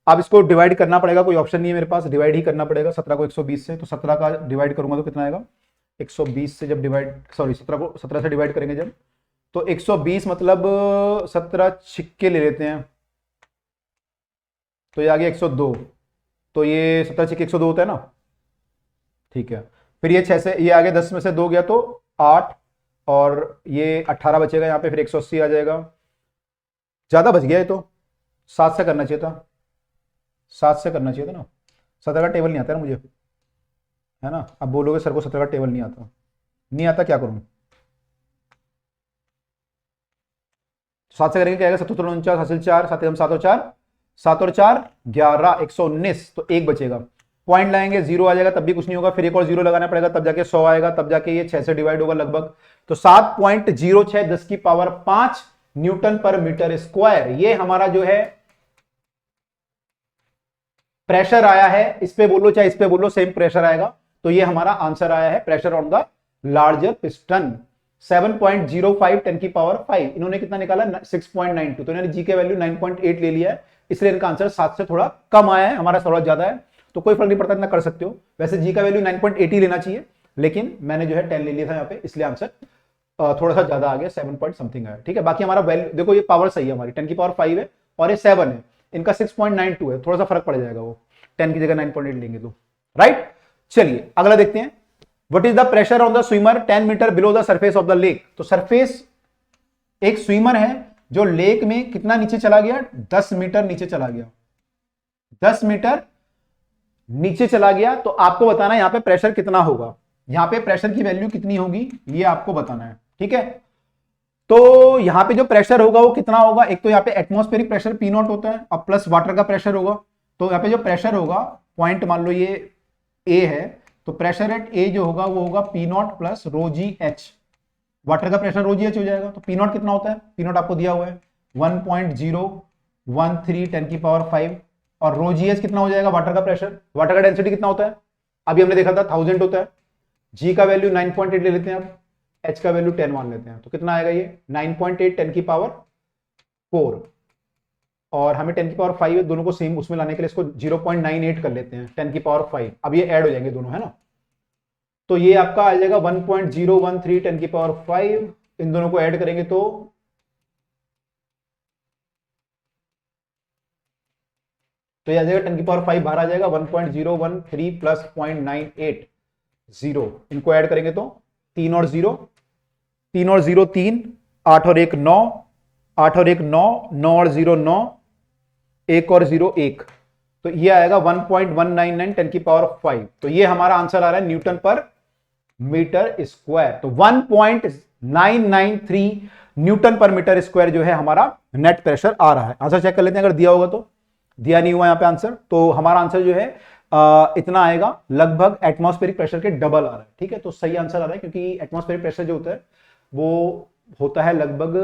अब इसको डिवाइड करना पड़ेगा, कोई ऑप्शन नहीं है मेरे पास, डिवाइड ही करना पड़ेगा 17 को 120 से। तो 17 का डिवाइड करूंगा तो कितना आएगा, 120 से जब डिवाइड, सॉरी 17 को 17 से डिवाइड करेंगे जब, तो 120 मतलब 17 छिक्के ले लेते हैं, तो ये आ गया 102। तो ये 17 छिक्के 102 होता है ना, ठीक है। फिर ये 6 से ये आगे 10 में से 2 गया तो 8, और ये 18 बचेगा यहाँ पे, फिर 180 आ जाएगा। ज्यादा बच गया ये तो, 7 से करना चाहिए था, 7 से करना चाहिए था ना। 17 का टेबल नहीं आता ना मुझे, है ना। अब बोलोगे सर को 17 का टेबल नहीं आता, नहीं आता क्या करूं। 7 से करेंगे क्या आएगा, 7 49 हासिल 4, 7 और 4 7 और 4 11, 119, तो 1 बचेगा। पॉइंट लाएंगे 0 आ जाएगा, तब भी कुछ नहीं होगा, फिर एक और 0 लगाना पड़ेगा, तब जाके 100 आएगा, तब जाके ये 6 से डिवाइड होगा लगभग। तो 7.06 10 की पावर 5 न्यूटन पर मीटर स्क्वायर, ये हमारा जो है प्रेशर आया है। इस पे बोलो चाहे इस पे बोलो सेम प्रेशर आएगा। तो ये हमारा आंसर आया है, pressure on the larger piston 7.05 10 की पावर 5। इन्होंने कितना निकाला 6.92, तो इन्होंने जी के वैल्यू 9.8 ले लिया है, इसलिए इनका आंसर 7 से थोड़ा कम आया है, हमारा थोड़ा ज्यादा है। तो कोई फर्क नहीं पड़ता, इतना कर सकते हो। वैसे जी का वैल्यू 9.8 ही लेना चाहिए, लेकिन मैंने जो है 10 ले लिया था यहाँ पे, इसलिए आंसर थोड़ा सा ज्यादा आ गया, 7 पॉइंट समथिंग आया। ठीक है, बाकी हमारा वैल्यू देखो, ये पावर सही है हमारी, 10 की पावर 5 है और ये 7 है, इनका 6.92 है, थोड़ा सा फर्क पड़ जाएगा, वो 10 की जगह 9.8 लेंगे तो। राइट, चलिए अगला देखते हैं। What is the pressure on the swimmer 10 metre below the surface of the lake. तो सरफेस, एक स्विमर है जो लेक में कितना नीचे चला गया, 10 मीटर नीचे चला गया, 10 मीटर नीचे चला गया। तो आपको बताना है यहां पे प्रेशर कितना होगा, यहां पे प्रेशर की वैल्यू कितनी होगी, ये आपको बताना है। ठीक है, तो यहां पे जो प्रेशर होगा वो कितना होगा, एक तो यहाँ पे एटमॉस्फेरिक प्रेशर P0 होता है, और प्लस वाटर का प्रेशर होगा। तो यहाँ पे जो प्रेशर होगा, पॉइंट मान लो ये A है, तो प्रेशर एट A जो होगा वो होगा P0 प्लस रो जी एच, वाटर का प्रेशर रो जी एच हो जाएगा। तो P0 कितना होता है, P0 आपको दिया हुआ है 1.013 10 की पावर 5, और रो जी एच कितना हो जाएगा, वाटर का प्रेशर, वाटर का डेंसिटी कितना होता है, अभी हमने देखा था 1000 होता है। जी का वैल्यू 9.8 ले लेते हैं, अब एच का वैल्यू 10 मान लेते हैं, तो कितना आएगा ये 9.8 10 की पावर 4, और हमें 10 की पावर 5 है, दोनों को सेम उसमें लाने के लिए इसको 0.98 कर लेते हैं 10 की पावर 5, अब ये ऐड हो जाएंगे दोनों, है ना। तो ये आपका आ जाएगा 1.013 10 की पावर 5, इन दोनों को ऐड करेंगे तो तो ये आ जाएगा 10 की पावर 5 बाहर आ जाएगा 1.013 प्लस 0.980, इनको ऐड करेंगे तो 3 और 0 3, 8 और 1 9, 8 और 1 9, 9 और 0 9, 1 और 0 1, तो ये आएगा 1.199 10 की पावर 5। तो ये हमारा आंसर आ रहा है न्यूटन पर मीटर स्क्वायर। तो 1.993 न्यूटन पर मीटर स्क्वायर जो है हमारा नेट प्रेशर आ रहा है। आंसर चेक कर लेते हैं, अगर दिया होगा तो। दिया नहीं हुआ यहां पे आंसर, तो हमारा आंसर जो है इतना आएगा, लगभग एटमॉस्फेरिक प्रेशर के डबल आ रहा है। ठीक है, तो सही आंसर आ रहा है, क्योंकि एटमॉस्फेरिक प्रेशर जो होता है वो होता है लगभग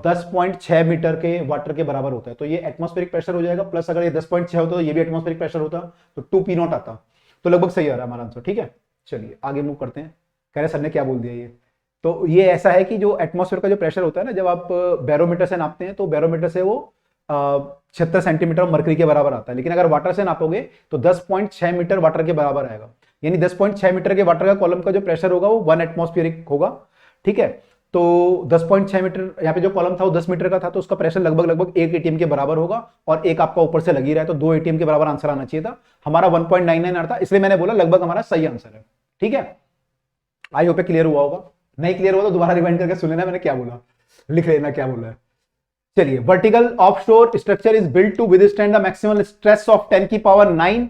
10.6 मीटर के वाटर के बराबर होता है। तो ये एटमॉस्फेरिक प्रेशर हो जाएगा, प्लस अगर ये 10.6 होता तो ये भी एटमॉस्फेरिक प्रेशर होता, तो 2p0 आता। तो लगभग सही आ रहा है हमारा आंसर। ठीक है, चलिए आगे मूव करते हैं। कह रहे सर ने क्या बोल दिया ये, तो ये ऐसा है कि जो एटमॉस्फेयर का जो प्रेशर होता है ना, जब आप बैरोमीटर से नापते हैं तो बैरोमीटर से वो 76 सेंटीमीटर मरकरी के बराबर आता है, लेकिन अगर वाटर से नापोगे तो 10.6 मीटर वाटर के बराबर आएगा। यानी 10.6 मीटर के वाटर का कॉलम का जो प्रेशर होगा वो 1 एटमॉस्फेरिक होगा। ठीक है, तो 10.6 मीटर यहाँ पे जो कॉलम था वो 10 मीटर का था, तो उसका प्रेशर लगभग 1 एटीएम के बराबर होगा, और एक आपका ऊपर से लगी रहा है, तो 2 एटीएम के बराबर आंसर आना चाहिए था। हमारा 1.99 आता, इसलिए मैंने बोला लगभग हमारा सही आंसर है। ठीक है, आई होप क्लियर हुआ होगा। नहीं क्लियर हुआ तो दोबारा रिवाइंड करके सुन लेना मैंने क्या बोला, लिख लेना क्या बोला है। चलिए, vertical offshore structure is built to withstand the maximum stress of 10 की पावर 9।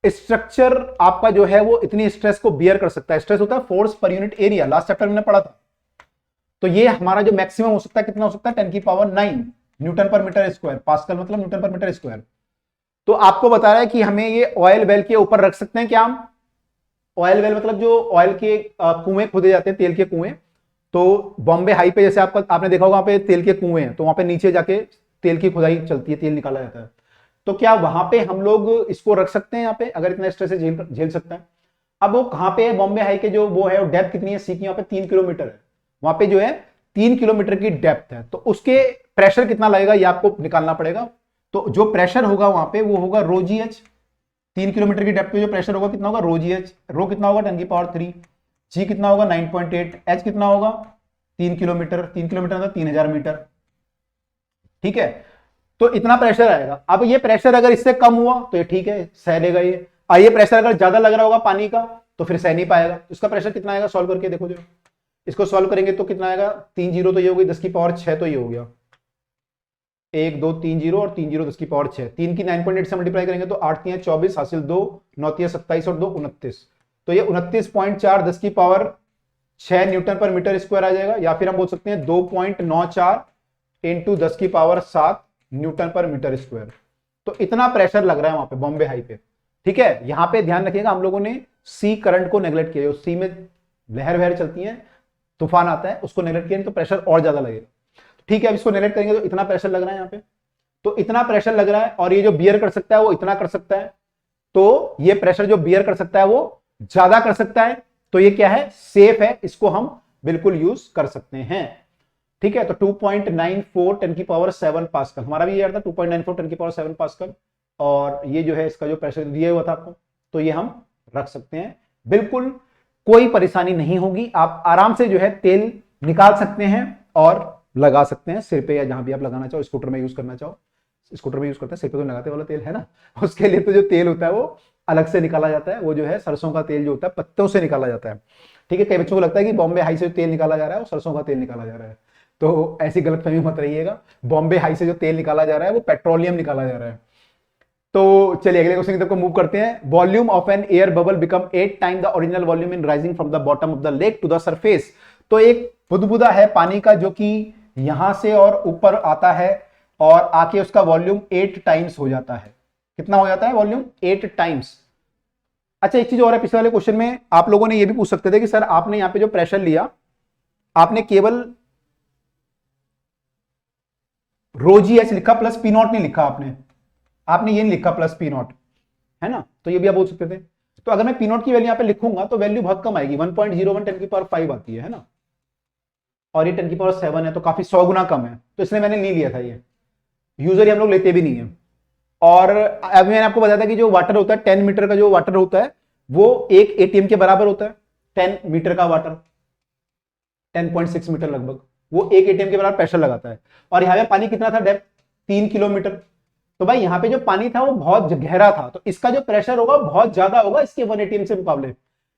स्ट्रक्चर आपका जो है वो इतनी स्ट्रेस को बियर कर सकता है। स्ट्रेस होता है force per unit area, last chapter में पढ़ा था। तो ये हमारा जो मैक्सिमम हो सकता है, कितना हो सकता है, 10 की पावर 9 न्यूटन पर मीटर स्क्वायर। पास्कल मतलब न्यूटन पर मीटर स्क्वायर। तो आपको बता रहा है कि हमें ये ऑयल वेल के ऊपर रख सकते हैं क्या हम। ऑयल वेल मतलब जो ऑयल के कुएं खोदे जाते हैं, तेल के कुएं। तो बॉम्बे हाई पे जैसे आपने देखा होगा, वहां पे तेल के कुएं हैं, तो वहां पे नीचे जाके तेल की खुदाई चलती है, तेल निकाला जाता है। तो क्या वहां पे हम लोग इसको रख सकते हैं यहाँ पे, अगर इतना स्ट्रेस झेल सकता है। अब वो कहां पे है, बॉम्बे हाई के जो वो है, डेप्थ कितनी है सी की, यहाँ पे 3 किलोमीटर है। वहां पे जो है 3 किलोमीटर की डेप्थ है, तो उसके प्रेशर कितना लगेगा ये आपको निकालना पड़ेगा। तो जो प्रेशर होगा वहां पे वो होगा रो जी एच। 3 किलोमीटर की डेप्थ पे जो प्रेशर होगा कितना होगा, रो जी एच। रो कितना होगा 10 की पावर 3, जी कितना होगा 9.8, एच कितना होगा 3 किलोमीटर, 3 किलोमीटर मतलब 3000 मीटर। ठीक है, तो इतना प्रेशर आएगा। अब ये प्रेशर अगर इससे कम हुआ तो ये ठीक है, सह लेगा ये। ये प्रेशर अगर ज्यादा लग रहा होगा पानी का तो फिर सह नहीं पाएगा। इसका प्रेशर कितना आएगा, सॉल्व करके देखो जो इसको सॉल्व करेंगे तो कितना आएगा, 3 जीरो तो ये हो गई, 10 की पावर 6 तो ये हो गया, 1 2 3 जीरो और 3 जीरो 10 की पावर 6। 3 की 9.8 से मल्टीप्लाई करेंगे तो 8 3 24 हासिल 2, 9 3 27 और 2 29। तो ये 29.4 10 की पावर 6 न्यूटन पर मीटर स्क्वायर आ जाएगा, या फिर हम बोल सकते हैं 2.94 इंटू 10 की पावर 7 न्यूटन पर मीटर स्क्वायर। तो इतना प्रेशर लग रहा है वहां पे बॉम्बे हाई पे। ठीक है, यहां पे ध्यान रखिएगा, हम लोगों ने सी करंट को नेगलेक्ट किया। सी में लहर वहर चलती है, तूफान आता है, उसको नेगलेक्ट किया तो प्रेशर और ज्यादा लगेगा। ठीक है, अब इसको नेगलेक्ट करेंगे तो इतना प्रेशर लग रहा है यहाँ पे, तो इतना प्रेशर लग रहा है, और ये जो बियर कर सकता है वो इतना कर सकता है। तो ये प्रेशर जो बियर कर सकता है वो ज्यादा कर सकता है, तो ये क्या है, सेफ है, इसको हम बिल्कुल यूज कर सकते हैं। ठीक है, तो 2.94 10 की पावर 7 पास्कल हमारा भी यार था, 2.94 10 की पावर 7 पास्कल। और ये जो है इसका जो प्रेशर दिया हुआ था आपको, तो ये हम रख सकते हैं, बिल्कुल कोई परेशानी नहीं होगी। आप आराम से जो है तेल निकाल सकते हैं और लगा सकते हैं सिर पे, या जहां भी आप लगाना चाहो, स्कूटर में यूज करना चाहो। स्कूटर में यूज करते हैं, सिर पे तो लगाते वाला तेल है ना, उसके लिए तो जो तेल होता है वो अलग से निकाला जाता है। वो जो है सरसों का तेल जो होता है पत्तों से निकाला जाता है। ठीक है, कई बच्चों को लगता है कि बॉम्बे हाई से जो तेल निकाला जा रहा है वो सरसों का तेल निकाला जा रहा है, तो ऐसी गलतफहमी मत रहिएगा। बॉम्बे हाई से जो तेल निकाला जा रहा है वो पेट्रोलियम निकाला जा रहा है। तो चलिए अगले क्वेश्चन की तरफ मूव करते हैं। Volume of an air bubble become 8 time the original volume in rising from the bottom of the lake to the surface. तो एक बुदबुदा है पानी का जो कि यहां से और ऊपर आता है, और आके उसका वॉल्यूम 8 टाइम्स हो जाता है। कितना हो जाता है वॉल्यूम, 8 टाइम्स। अच्छा, एक चीज और है, पिछले वाले क्वेश्चन में आप लोगों ने ये भी पूछ सकते थे कि सर आपने यहां पे जो प्रेशर लिया, आपने केवल रो जी एच लिखा, प्लस पी नॉट नहीं लिखा, आपने ये नहीं लिखा प्लस पी नॉट, है ना। तो ये भी आप बोल सकते थे। तो अगर मैं पी नॉट की वैल्यू यहां पे लिखूंगा तो वैल्यू बहुत कम आएगी, 1.01 10 की पावर 5 आती है ना, और ये 10 की पावर 7 है, तो काफी 100 गुना कम है, तो इसलिए मैंने नहीं लिया था। ये यूजली हम लोग लेते भी नहीं है। और अभी मैंने आपको बताया था कि जो वाटर होता है 10 मीटर का जो वाटर होता है वो 1 एटीएम के बराबर होता है। 10 मीटर का वाटर 10.6 मीटर लगभग, वो 1 एटीएम के बराबर प्रेशर लगाता है। और यहां पे पानी कितना था, डेप्थ 3 किलोमीटर, तो भाई यहाँ पे जो पानी था वो बहुत गहरा था, तो इसका जो प्रेशर होगा बहुत ज्यादा होगा इसके 1 एटीएम से मुकाबले,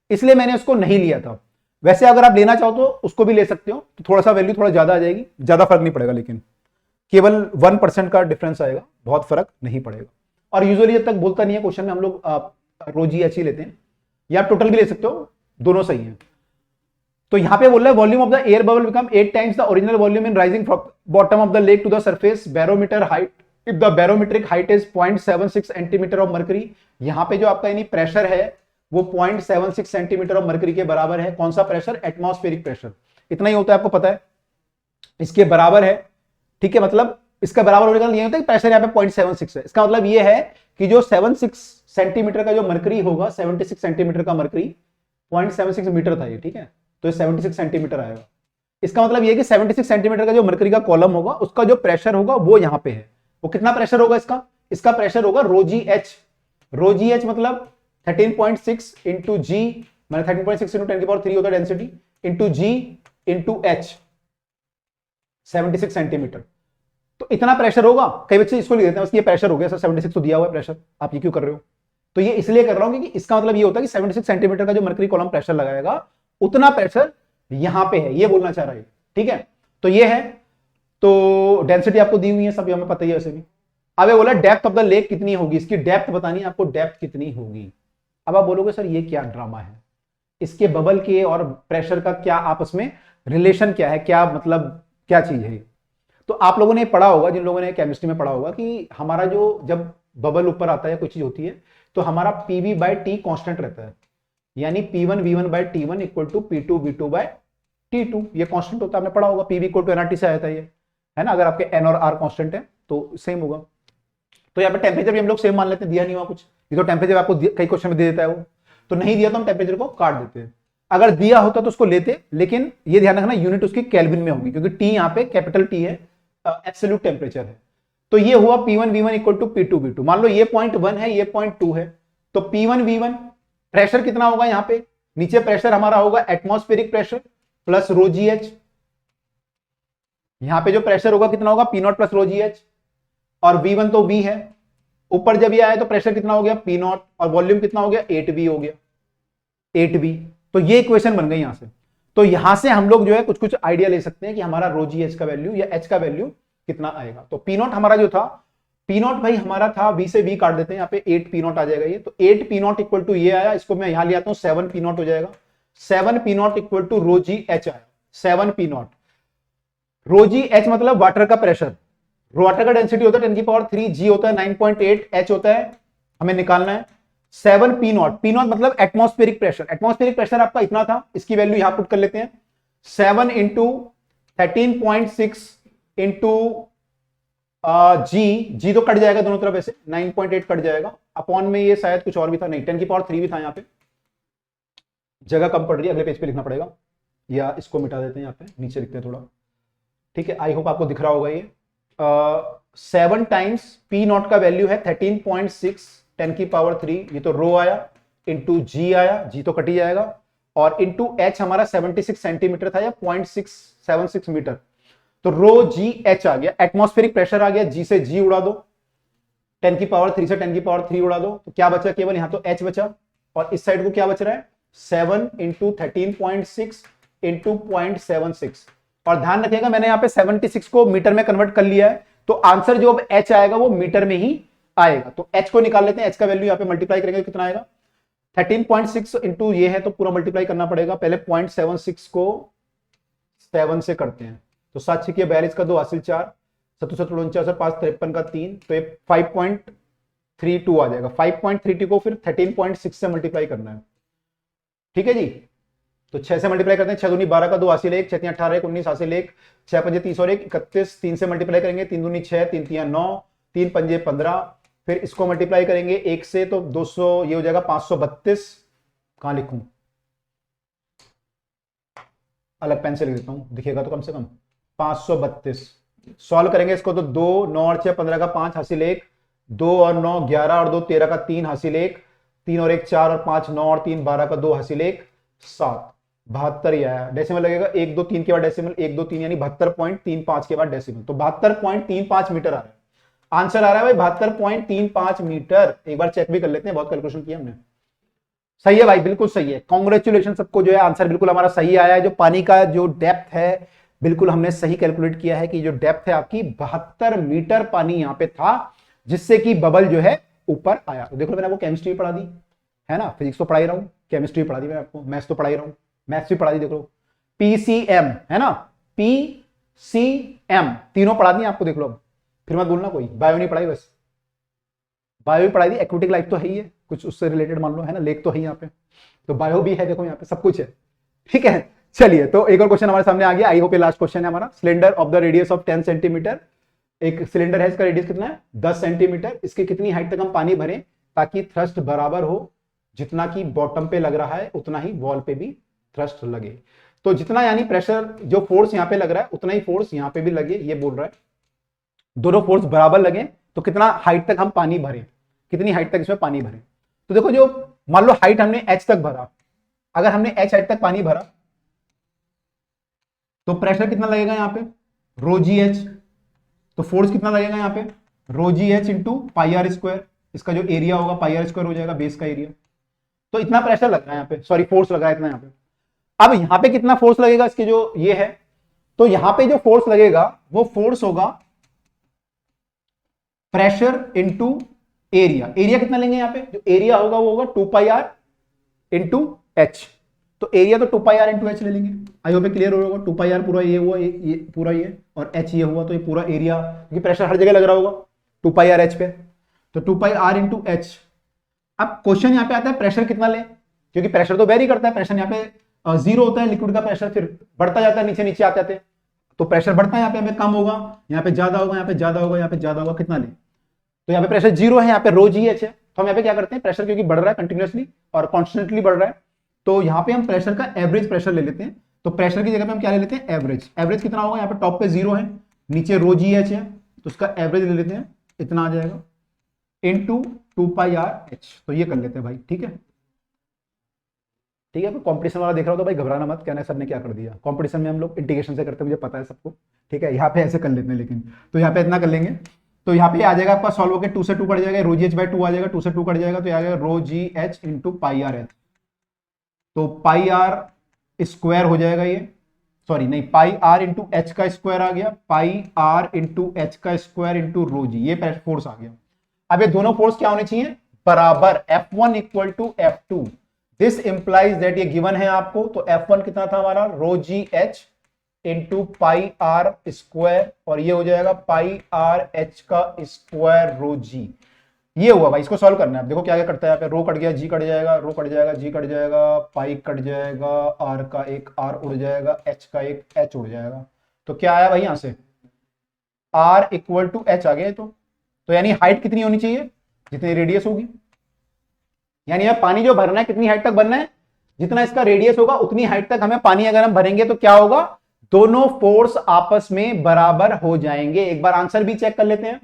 इसलिए मैंने उसको नहीं लिया था। वैसे अगर आप लेना चाहो तो उसको भी ले सकते हो, तो थोड़ा सा वैल्यू थोड़ा ज्यादा आ जाएगी, ज्यादा फर्क नहीं पड़ेगा, लेकिन केवल 1% का डिफरेंस आएगा, बहुत फर्क नहीं पड़ेगा। और यूजुअली जब तक बोलता नहीं है क्वेश्चन में हम लोग रो जी एच ही लेते हैं, या आप टोटल भी ले सकते हो, दोनों सही है। तो यहां पे बोल रहा है volume of the air bubble become 8 times the original volume in rising from bottom of the lake to the surface barometer height if the barometric height is 0.76 centimetre of mercury. यहां पे जो आपका यानी प्रेशर है वो 0.76 सेंटीमीटर ऑफ मर्करी के बराबर है। कौन सा प्रेशर? Atmospheric pressure. इतना ही होता है, आपको पता है, इसके बराबर है। ठीक है, मतलब इसका बराबर होने का ये होता है कि प्रेशर यहाँ पे 0.76 है। इसका मतलब ये है कि जो 76 सेंटीमीटर का जो मर्करी होगा, 76 सेंटीमीटर का मर्करी, 0.76 मीटर था ये, ठीक है, तो ये 76 सेंटीमीटर आएगा। इसका मतलब ये कि 76 सेंटीमीटर का जो मर्करी का कॉलम होगा उसका जो प्रेशर होगा वो यहां पे है। वो कितना प्रेशर होगा इसका प्रेशर होगा रो जी एच। रो जी एच मतलब 13.6 इंटू जी, मैंने 13.6 इंटू 10³ होता है डेंसिटी, इंटू जी इंटू एच, 76 सेंटीमीटर। तो इतना प्रेशर होगा। कई बच्चे इसको लिख देते हैं, ये प्रेशर हो गया सर, 76 तो दिया हुआ है प्रेशर, आप ये क्यों कर रहे हो? तो ये इसलिए कर रहा हूं कि इसका मतलब ये होता है कि 76 सेंटीमीटर का जो मर्करी कॉलम प्रेशर लगाएगा उतना प्रेशर यहां पे है, ये बोलना चाह रहा है। ठीक है, तो ये है, तो डेंसिटी आपको दी हुई है, सब हमें पता ही है वैसे भी। अब ये बोला डेप्थ ऑफ द लेक कितनी होगी, इसकी डेप्थ बतानी है आपको, डेप्थ कितनी होगी। अब आप बोलोगे सर ये क्या ड्रामा है, इसके बबल के और प्रेशर का क्या आपस में रिलेशन क्या है, क्या मतलब क्या चीज है? तो आप लोगों ने पढ़ा होगा, जिन लोगों ने केमिस्ट्री में पढ़ा होगा, कि हमारा जो जब बबल ऊपर आता है कोई चीज होती है तो हमारा पीवी बाय टी कांस्टेंट रहता है, यानी P1 V1 bye T1 equal to P2 V2 bye T2, ये कांस्टेंट होता है, आपने पढ़ा होगा। पीवी इक्वल टू एनआरटी से आया था ये, है ना, अगर आपके एन और आर कांस्टेंट है तो सेम होगा। तो यहाँ पे टेम्परेचर भी हम लोग सेम मान लेते हैं, दिया नहीं हुआ कुछ, ये तो टेम्परेचर आपको कई क्वेश्चन में दे देता है वो, तो नहीं दिया तो हम टेम्परेचर को काट देते हैं। अगर दिया होता तो उसको लेते, लेकिन ये ध्यान रखना यूनिट उसकी केल्विन में होगी, क्योंकि टी यहाँ पे कैपिटल टी है, एब्सोल्यूट टेम्परेचर है। तो ये हुआ P1 V1 equal to P2 V2। मान लो ये 0.1 है, ये 0.2 है, तो P1 V1 प्रेशर कितना होगा यहाँ पे, नीचे प्रेशर हमारा होगा एटमॉस्फेरिक प्रेशर प्लस रो जी एच, यहां पे जो प्रेशर होगा कितना होगा P0 प्लस रो जी एच, और V1 तो V है, ऊपर जब ये आया तो प्रेशर कितना हो गया P0, और वॉल्यूम कितना हो गया 8V हो गया, 8V। तो ये इक्वेशन बन गई यहां से। तो यहां से हम लोग जो है कुछ कुछ आइडिया ले सकते हैं कि हमारा रो जी एच का वैल्यू या एच का वैल्यू कितना आएगा। तो P0 हमारा जो था, P0 भाई हमारा था, V से V काट देते हैं, यहाँ पे 8 P0 आ जाएगा ये, तो 8 P0 इक्वल टू ये आया, इसको मैं यहां ले आता हूं, 7 P0 हो जाएगा, 7 P0 equal to rho g h आया, 7 P0। रो जी एच मतलब वाटर का प्रेशर, वाटर का डेंसिटी होता है 10³ जी होता है 9.8, एच होता है, हमें निकालना है 7 P0। P0 मतलब एटमॉस्फेरिक प्रेशर, एटमॉस्फेरिक प्रेशर आपका इतना था, इसकी वैल्यू यहां पुट कर लेते हैं, 7 इंटू 13.6 इंटू जी तो कट जाएगा दोनों तरफ, ऐसे 9.8 कट जाएगा, अपॉन में ये शायद कुछ और भी था, नहीं 10³ भी था, यहाँ पे जगह कम पड़ रही है, अगले पेज पे लिखना पड़ेगा, या इसको मिटा देते हैं, यहाँ पे नीचे लिखते हैं थोड़ा। ठीक है, आई होप आपको दिख रहा होगा ये 7 टाइम्स P0 का वैल्यू है 13.6 10⁻3, ये तो रो आया, इंटू जी आया, जी तो कट ही जाएगा, और इंटू एच हमारा 76 सेंटीमीटर था, या 0.676 मीटर, तो रो जी एच आ गया, एटमॉस्फेरिक प्रेशर आ गया, जी से जी उड़ा दो, 10⁻3 से 10⁻3 उड़ा दो, तो क्या बचा, केवल यहां तो एच बचा, और इस साइड को क्या बच रहा है 7 इंटू 13.6 इंटू 0.76, और ध्यान रखिएगा मैंने यहाँ पे 76 को मीटर में कन्वर्ट कर लिया है, तो आंसर जो अब एच आएगा वो मीटर में ही आएगा। तो एच को निकाल लेते हैं, एच का वैल्यू यहाँ पे मल्टीप्लाई करेंगे कितना आएगा, 13.6 इंटू ये है तो पूरा मल्टीप्लाई करना पड़ेगा, पहले 0.76 को 7 से करते हैं, तो 7 6 42 का 2 हासिल 4, 7 7 49 और 5 53 का 3, तो ये 5.32 आ जाएगा। 5.32 को फिर 13.6 से मल्टीप्लाई करना है, ठीक है जी। तो 6 से मल्टीप्लाई करते हैं, 6 दूनी 12 का 2 हासिल 1, 6 3 18 1 19 हासिल 1, 6 पंजे 30 और 1 31, 3 से मल्टीप्लाई करेंगे, 3 दूनी 6, 3 3 9, 3 पंजे 15, फिर इसको मल्टीप्लाई करेंगे 1 से तो 200, ये हो जाएगा 532, कहां लिखूं, अलग पेन से लिख देता हूं दिखेगा तो कम से कम, 532। सॉल्व करेंगे इसको तो 2 9 और 6 15 का 5 हासिल 1, 2 और 9 11 और 2 13 का 3 हासिल 1, 3 और 1 4 और 5 9 और 3 12 का 2 हासिल 1 7, 72 ही आया। डेसिमल लगेगा 1 2 3 के बाद डेसिमल, 1 2 3 यानी 72.35 के बाद डेसिमल, तो 72.35 मीटर आ रहा है। आंसर आ रहा है भाई 72.35 मीटर। एक बार चेक भी कर लेते हैं, बहुत कैलकुलेशन किया हमने। सही है भाई, बिल्कुल सही है। कॉन्ग्रेचुलेशन सबको, जो है आंसर बिल्कुल हमारा सही आया है। जो पानी का जो डेप्थ है बिल्कुल हमने सही कैलकुलेट किया है कि जो डेप्थ है आपकी 72 मीटर पानी यहां पे था, जिससे कि बबल जो है ऊपर आया। तो देखो मैंने आपको केमिस्ट्री पढ़ा दी है ना, फिजिक्स तो पढ़ा ही रहा हूं, केमिस्ट्री पढ़ा दी मैंने आपको, मैथ्स तो पढ़ा ही रहा हूं, मैथ्स भी पढ़ा दी। देखो पीसीएम है ना, पीसीएम तीनों पढ़ा दी आपको, देख लो। अब फिर मत बोलना कोई बायो नहीं पढ़ाई, बस बायो भी पढ़ाई दी। एक्वेटिक लाइफ तो है ही है, कुछ उससे रिलेटेड मान लो है ना, लेक तो है यहाँ पे, तो बायो भी है, देखो यहाँ पे सब कुछ है, ठीक है। चलिए, तो एक और क्वेश्चन हमारे सामने आ गया। आई होप ये लास्ट क्वेश्चन है हमारा। Cylinder of the radius of 10 centimetre, एक सिलेंडर है, इसका रेडियस कितना है 10 सेंटीमीटर। इसके कितनी हाइट तक हम पानी भरें ताकि थ्रस्ट बराबर हो, जितना की बॉटम पे लग रहा है उतना ही वॉल पे भी थ्रस्ट लगे। तो जितना यानी प्रेशर जो फोर्स यहाँ पे लग रहा है उतना ही फोर्स यहाँ पे भी लगे, ये बोल रहा है। दोनों फोर्स बराबर लगे तो कितना हाइट तक हम पानी भरें, कितनी हाइट तक इसमें पानी भरें। तो देखो, जो मान लो हाइट हमने h तक भरा, अगर हमने h हाइट तक पानी भरा तो प्रेशर कितना लगेगा यहाँ पे रो जी एच। तो फोर्स कितना लगेगा यहाँ पे rho g h into pi r square. इसका जो एरिया होगा पाई आर स्क्वायर हो जाएगा, बेस का एरिया। तो इतना प्रेशर लग रहा है यहाँ पे, सॉरी फोर्स लगा है इतना यहाँ पे। अब यहाँ पे कितना फोर्स लगेगा, इसके जो ये है, तो यहाँ पे जो फोर्स लगेगा वो फोर्स होगा प्रेशर इंटू एरिया। एरिया कितना लेंगे यहाँ पे, जो एरिया होगा वो होगा 2 पाई आर इंटू एच। तो एरिया तो 2 पाई आर इंटू एच ले लेंगे। आई होप क्लियर हो होगा। 2 पाई आर पूरा ये हुआ, ये पूरा ये, और एच ये हुआ, तो ये पूरा एरिया, क्योंकि प्रेशर हर जगह लग रहा होगा 2 पाई आर एच पे, तो 2 पाई आर इंटू एच। अब क्वेश्चन यहाँ पे आता है प्रेशर कितना ले, क्योंकि प्रेशर तो वेरी करता है। प्रेशर यहाँ पे 0 होता है लिक्विड का प्रेशर, फिर बढ़ता जाता है, नीचे नीचे आते आते, तो प्रेशर बढ़ता है, यहाँ पे हमें कम होगा, यहाँ पे ज्यादा होगा, यहाँ पे ज्यादा होगा, यहाँ पे ज्यादा होगा। कितना ले, तो यहाँ पे प्रेशर 0 है, यहाँ पे रो जी एच है। तो हम यहाँ पे क्या करते हैं, प्रेशर क्योंकि बढ़ रहा है कंटिन्यूअसली और कॉन्स्टेंटली बढ़ रहा है, तो यहाँ पे हम प्रेशर का एवरेज प्रेशर ले लेते हैं। तो प्रेशर की जगह पे हम क्या ले लेते हैं, एवरेज। एवरेज कितना होगा, यहाँ पे टॉप पे 0 है, नीचे रो जी एच है, तो उसका एवरेज ले लेते हैं, इतना आ जाएगा इनटू 2 पाई आर एच। तो ये कर लेते हैं भाई, ठीक है। ठीक है, कॉम्पिटिशन वाला देख रहा हो तो भाई घबराना मत, कहना सर ने क्या कर दिया। कॉम्पिटिशन में हम लोग इंटीग्रेशन से करते हैं, मुझे पता है सबको, ठीक है। यहाँ पे ऐसे कर लेते हैं, लेकिन तो यहाँ पे इतना कर लेंगे, तो यहाँ पे आ जाएगा आपका सॉल्व होकर 2 से 2 कट जाएगा, रो जी एच बाई 2 आ जाएगा, 2 से 2 कट जाएगा, तो आ जाएगा rho g h into pi r h. तो पाई आर स्क्वायर हो जाएगा ये, सॉरी नहीं, पाई आर इंटू एच का स्क्वायर आ गया, पाई आर इंटू एच का स्क्वायर इंटू रो जी, ये फोर्स आ गया। अब ये दोनों फोर्स क्या होने चाहिए, बराबर, F1 equal to F2। This implies that, ये गिवन है आपको, तो F1 कितना था हमारा rho g h into pi r square, और ये हो जाएगा पाई आर एच का स्क्वायर रो जी। ये हुआ भाई, इसको सॉल्व करना है। देखो क्या क्या करता है, यहाँ पे रो कट गया, जी कट जाएगा, रो कट जाएगा, जी कट जाएगा, पाई कट जाएगा, आर का एक आर उड़ जाएगा, एच का एक एच उड़ जाएगा। तो क्या आया भाई यहाँ से, आर इक्वल टू एच आ गया। तो यानी हाइट कितनी होनी चाहिए, जितनी रेडियस होगी, यानी अब पानी जो भरना है कितनी हाइट तक भरना है, जितना इसका रेडियस होगा उतनी हाइट तक हमें पानी अगर हम भरेंगे तो क्या होगा, दोनों फोर्स आपस में बराबर हो जाएंगे। एक बार आंसर भी चेक कर लेते हैं,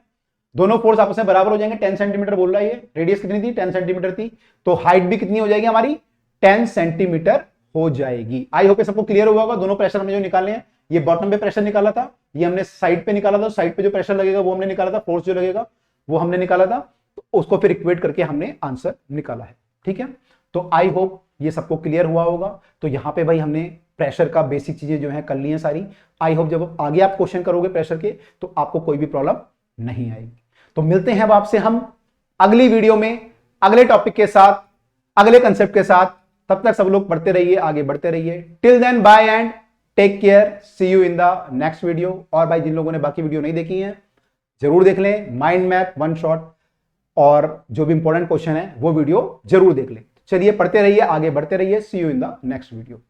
दोनों फोर्स आपस में बराबर हो जाएंगे। 10 सेंटीमीटर बोल रहा है ये, रेडियस कितनी थी 10 सेंटीमीटर थी, तो हाइट भी कितनी हो जाएगी हमारी 10 सेंटीमीटर हो जाएगी। आई होप सबको क्लियर हुआ होगा। दोनों प्रेशर हमने जो निकाले हैं, ये बॉटम पे प्रेशर निकाला था, ये हमने साइड पे निकाला था, साइड पे जो प्रेशर लगेगा वो हमने निकाला था, फोर्स जो लगेगा वो हमने निकाला था, तो उसको फिर इक्वेट करके हमने आंसर निकाला है, ठीक है। तो आई होप ये सबको क्लियर हुआ होगा। तो यहां पे भाई हमने प्रेशर का बेसिक चीजें जो है कर ली हैं सारी। आई होप जब आगे आप क्वेश्चन करोगे प्रेशर के तो आपको कोई भी प्रॉब्लम नहीं आएगी। तो मिलते हैं अब आपसे हम अगली वीडियो में अगले टॉपिक के साथ, अगले कंसेप्ट के साथ। तब तक सब लोग पढ़ते रहिए, आगे बढ़ते रहिए। Till then bye and take care, see you in the next video. और भाई जिन लोगों ने बाकी वीडियो नहीं देखी है जरूर देख लें, माइंड मैप, वन शॉट और जो भी इंपॉर्टेंट क्वेश्चन है वो वीडियो जरूर देख लें। चलिए पढ़ते रहिए, आगे बढ़ते रहिए। See you in the next video.